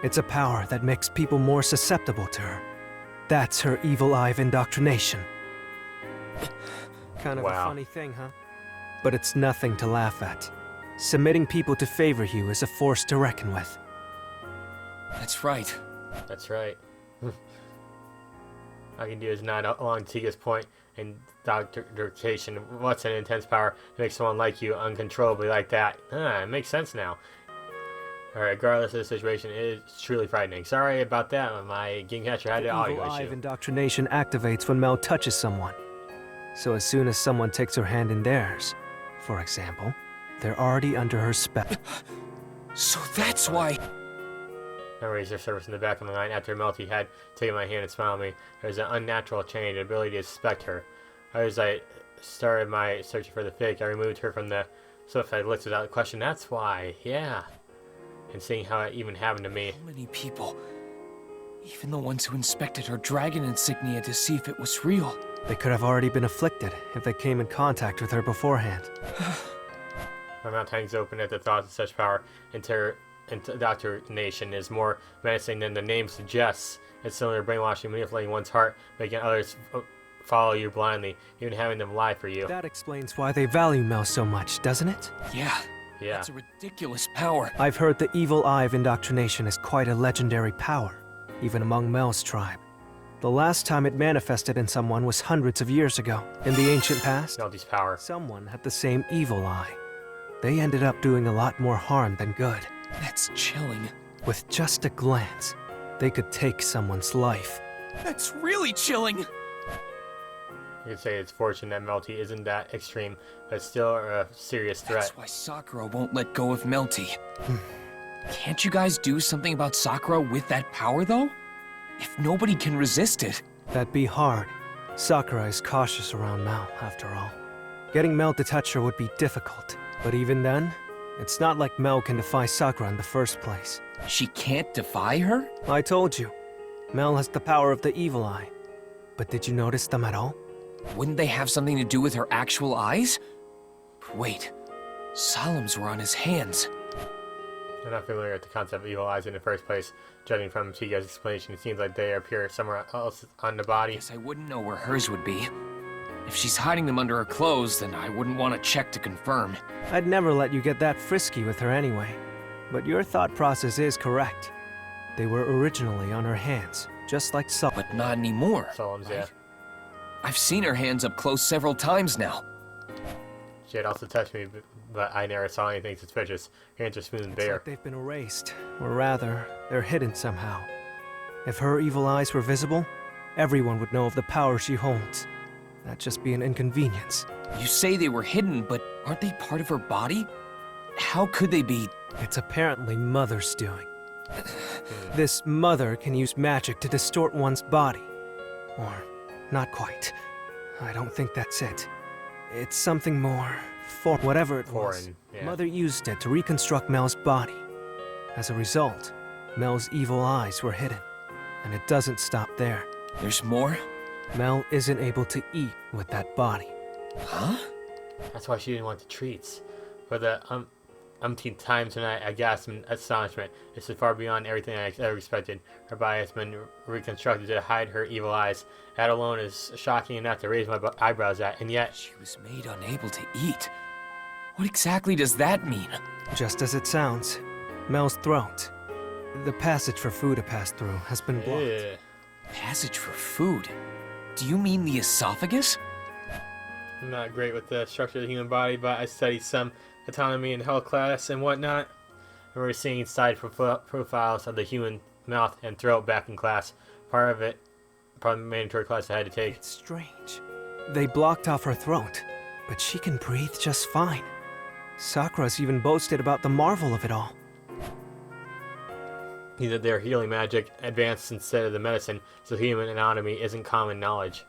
It's a power that makes people more susceptible to her. That's her evil eye of indoctrination. Kind of a funny thing, huh? But it's nothing to laugh at. Submitting people to favor you is a force to reckon with. That's right. That's right. All I can do is nod along Tiga's point and indoctrination. What's an intense power that makes someone like you uncontrollably like that? It makes sense now. Regardless of the situation, it is truly frightening. Sorry about that. My game catcher had an audio The evil eye issue. of indoctrination activates when Mel touches someone. So as soon as someone takes her hand in theirs, for example, they're already under her spell. So that's why... Memories are surfaced in the back of my mind after Melty had taken my hand and smiled at me. There was an unnatural change, an ability to suspect her. As I started my search for the fake, I removed her from the sofa. I looked without question. That's why, yeah. And seeing how it even happened to me. So many people. Even the ones who inspected her dragon insignia to see if it was real. They could have already been afflicted if they came in contact with her beforehand. My mouth hangs open at the thought of such power. Indoctrination is more menacing than the name suggests. It's similar to brainwashing, manipulating one's heart, making others follow you blindly, even having them lie for you. That explains why they value Mel so much, doesn't it? Yeah. Yeah. That's a ridiculous power. I've heard the evil eye of indoctrination is quite a legendary power, even among Mel's tribe. The last time it manifested in someone was hundreds of years ago. In the ancient past, Melty's power. Someone had the same evil eye. They ended up doing a lot more harm than good. That's chilling. With just a glance, they could take someone's life. That's really chilling. You could say it's fortunate that Melty isn't that extreme, but still a serious threat. That's why Sakura won't let go of Melty. Can't you guys do something about Sakura with that power, though? If nobody can resist it. That'd be hard. Sakura is cautious around Mel, after all. Getting Mel to touch her would be difficult. But even then, it's not like Mel can defy Sakura in the first place. She can't defy her? I told you. Mel has the power of the evil eye. But did you notice them at all? Wouldn't they have something to do with her actual eyes? Wait, Solemn's were on his hands. I'm not familiar with the concept of evil eyes in the first place. Judging from Tiga's explanation, it seems like they appear somewhere else on the body. Guess I wouldn't know where hers would be. If she's hiding them under her clothes, then I wouldn't want to check to confirm. I'd never let you get that frisky with her anyway. But your thought process is correct. They were originally on her hands, just like Sol. But not anymore. Solemn's, yeah. I've seen her hands up close several times now. She had also touched me, but I never saw anything suspicious. Her hands are smooth and It's bare. like they've been erased, or rather, they're hidden somehow. If her evil eyes were visible, everyone would know of the power she holds. That'd just be an inconvenience. You say they were hidden, but aren't they part of her body? How could they be? It's apparently Mother's doing. This Mother can use magic to distort one's body. Or, not quite. I don't think that's it. It's something more whatever it was. Foreign, yeah. Mother used it to reconstruct Mel's body. As a result, Mel's evil eyes were hidden. And it doesn't stop there. There's more? Mel isn't able to eat with that body. Huh? That's why she didn't want the treats. For the umpteenth time tonight, I gasped in astonishment. This is far beyond everything I ever expected. Her body has been reconstructed to hide her evil eyes. That alone is shocking enough to raise my eyebrows at, and yet... She was made unable to eat. What exactly does that mean? Just as it sounds. Mel's throat. The passage for food to pass through has been blocked. Ugh. Passage for food? Do you mean the esophagus? I'm not great with the structure of the human body, but I studied some anatomy in health class and whatnot. I remember seeing side profiles of the human mouth and throat back in class. Part of the mandatory class I had to take. It's strange. They blocked off her throat, but she can breathe just fine. Sakura's even boasted about the marvel of it all. Either their healing magic advanced instead of the medicine, so human anatomy isn't common knowledge.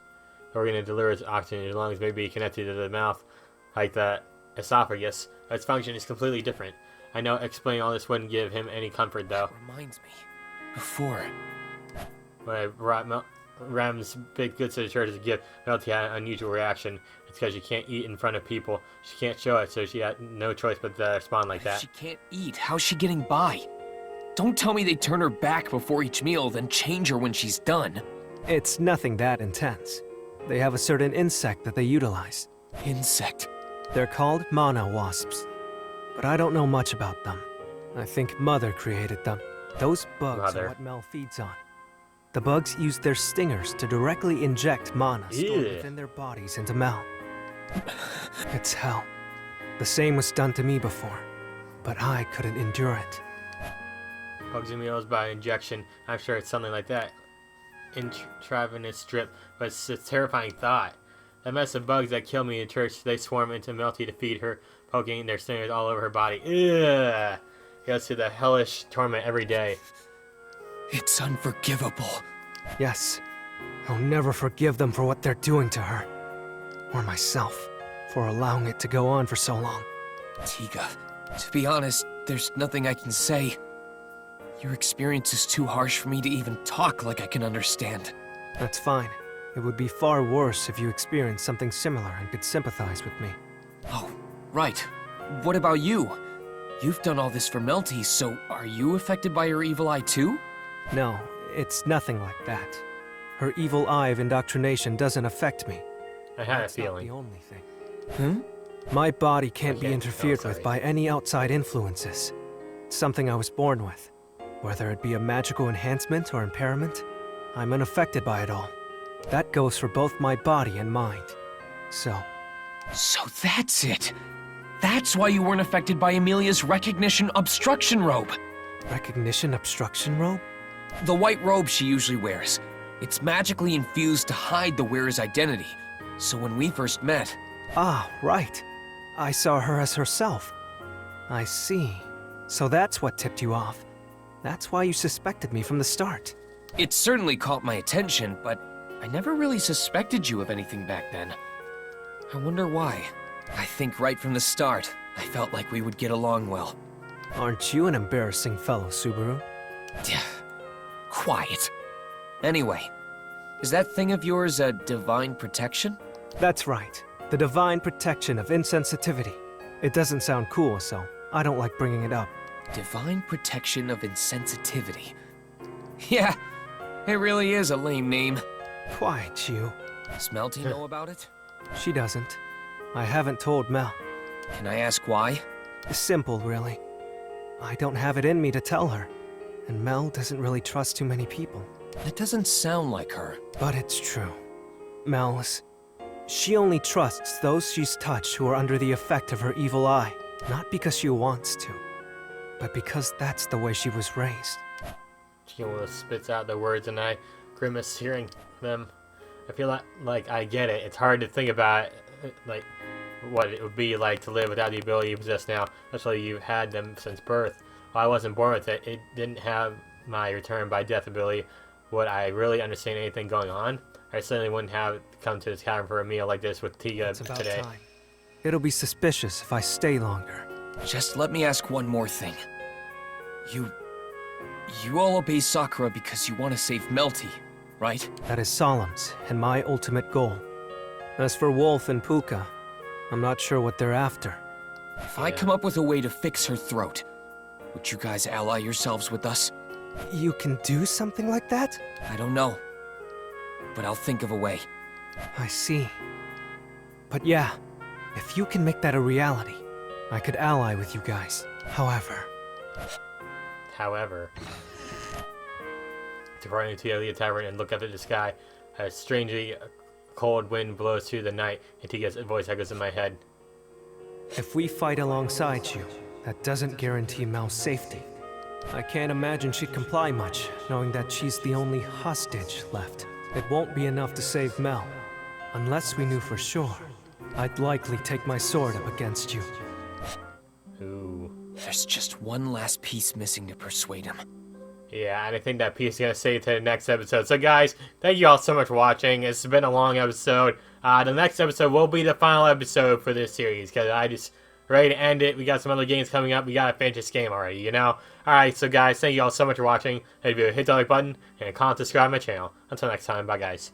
The organ that delivers oxygen in your lungs may be connected to the mouth, like the esophagus. Its function is completely different. I know explaining all this wouldn't give him any comfort, though. Reminds me. Before. When I brought Rem's baked goods to the church as a gift, Melty had an unusual reaction. It's because she can't eat in front of people. She can't show it, so she had no choice but to respond like that. If she can't eat, how's she getting by? Don't tell me they turn her back before each meal, then change her when she's done. It's nothing that intense. They have a certain insect that they utilize. Insect? They're called mana wasps. But I don't know much about them. I think Mother created them. Those bugs are what Mel feeds on. The bugs use their stingers to directly inject mana stored within their bodies into Mel. It's hell. The same was done to me before, but I couldn't endure it. Bugs and meals by injection. I'm sure it's something like that. Intravenous drip, but it's a terrifying thought. That mess of bugs that killed me in church, they swarm into Melty to feed her, poking their stingers all over her body. Ugh! He goes through the hellish torment every day. It's unforgivable. Yes. I'll never forgive them for what they're doing to her. Or myself, for allowing it to go on for so long. Tiga, to be honest, there's nothing I can say. Your experience is too harsh for me to even talk like I can understand. That's fine. It would be far worse if you experienced something similar and could sympathize with me. Oh, right. What about you? You've done all this for Melty, so are you affected by her evil eye too? No, it's nothing like that. Her evil eye of indoctrination doesn't affect me. I had That's a feeling. Not the only thing. My body can't be interfered with by any outside influences. It's something I was born with. Whether it be a magical enhancement or impairment, I'm unaffected by it all. That goes for both my body and mind. So that's it! That's why you weren't affected by Amelia's recognition obstruction robe! Recognition obstruction robe? The white robe she usually wears. It's magically infused to hide the wearer's identity. So when we first met... Ah, right. I saw her as herself. I see. So that's what tipped you off. That's why you suspected me from the start. It certainly caught my attention, but I never really suspected you of anything back then. I wonder why. I think right from the start, I felt like we would get along well. Aren't you an embarrassing fellow, Subaru? Quiet. Anyway, is that thing of yours a divine protection? That's right. The divine protection of insensitivity. It doesn't sound cool, so I don't like bringing it up. Divine protection of insensitivity. Yeah, it really is a lame name. Quiet, you. Does Melty know about it? She doesn't. I haven't told Mel. Can I ask why? Simple, really. I don't have it in me to tell her. And Mel doesn't really trust too many people. That doesn't sound like her. But it's true. She only trusts those she's touched who are under the effect of her evil eye. Not because she wants to, but because that's the way she was raised. She almost spits out the words and I grimace hearing them. I feel like I get it. It's hard to think about like what it would be like to live without the ability you possess now, especially you've had them since birth. While I wasn't born with it, it didn't have my return by death ability. Would I really understand anything going on? I certainly wouldn't have come to this cavern for a meal like this with Tiga today. Time. It'll be suspicious if I stay longer. Just let me ask one more thing. You all obey Sakura because you want to save Melty, right? That is Solemn's and my ultimate goal. As for Wolf and Puka, I'm not sure what they're after. If I come up with a way to fix her throat, would you guys ally yourselves with us? You can do something like that? I don't know, but I'll think of a way. I see. But yeah, if you can make that a reality, I could ally with you guys. However... To run into the tavern and look up at the sky, a strangely cold wind blows through the night, and Tiga's voice echoes in my head. If we fight alongside you, that doesn't guarantee Mel's safety. I can't imagine she'd comply much, knowing that she's the only hostage left. It won't be enough to save Mel. Unless we knew for sure, I'd likely take my sword up against you. Ooh. There's just one last piece missing to persuade him. Yeah, and I think that piece is going to stay to the next episode. So guys, thank you all so much for watching. It's been a long episode. The next episode will be the final episode for this series, because I just ready to end it. We got some other games coming up. We got to finish this game already, you know? Alright, so guys, thank you all so much for watching. If you hit the like button and comment, subscribe to my channel. Until next time, bye guys.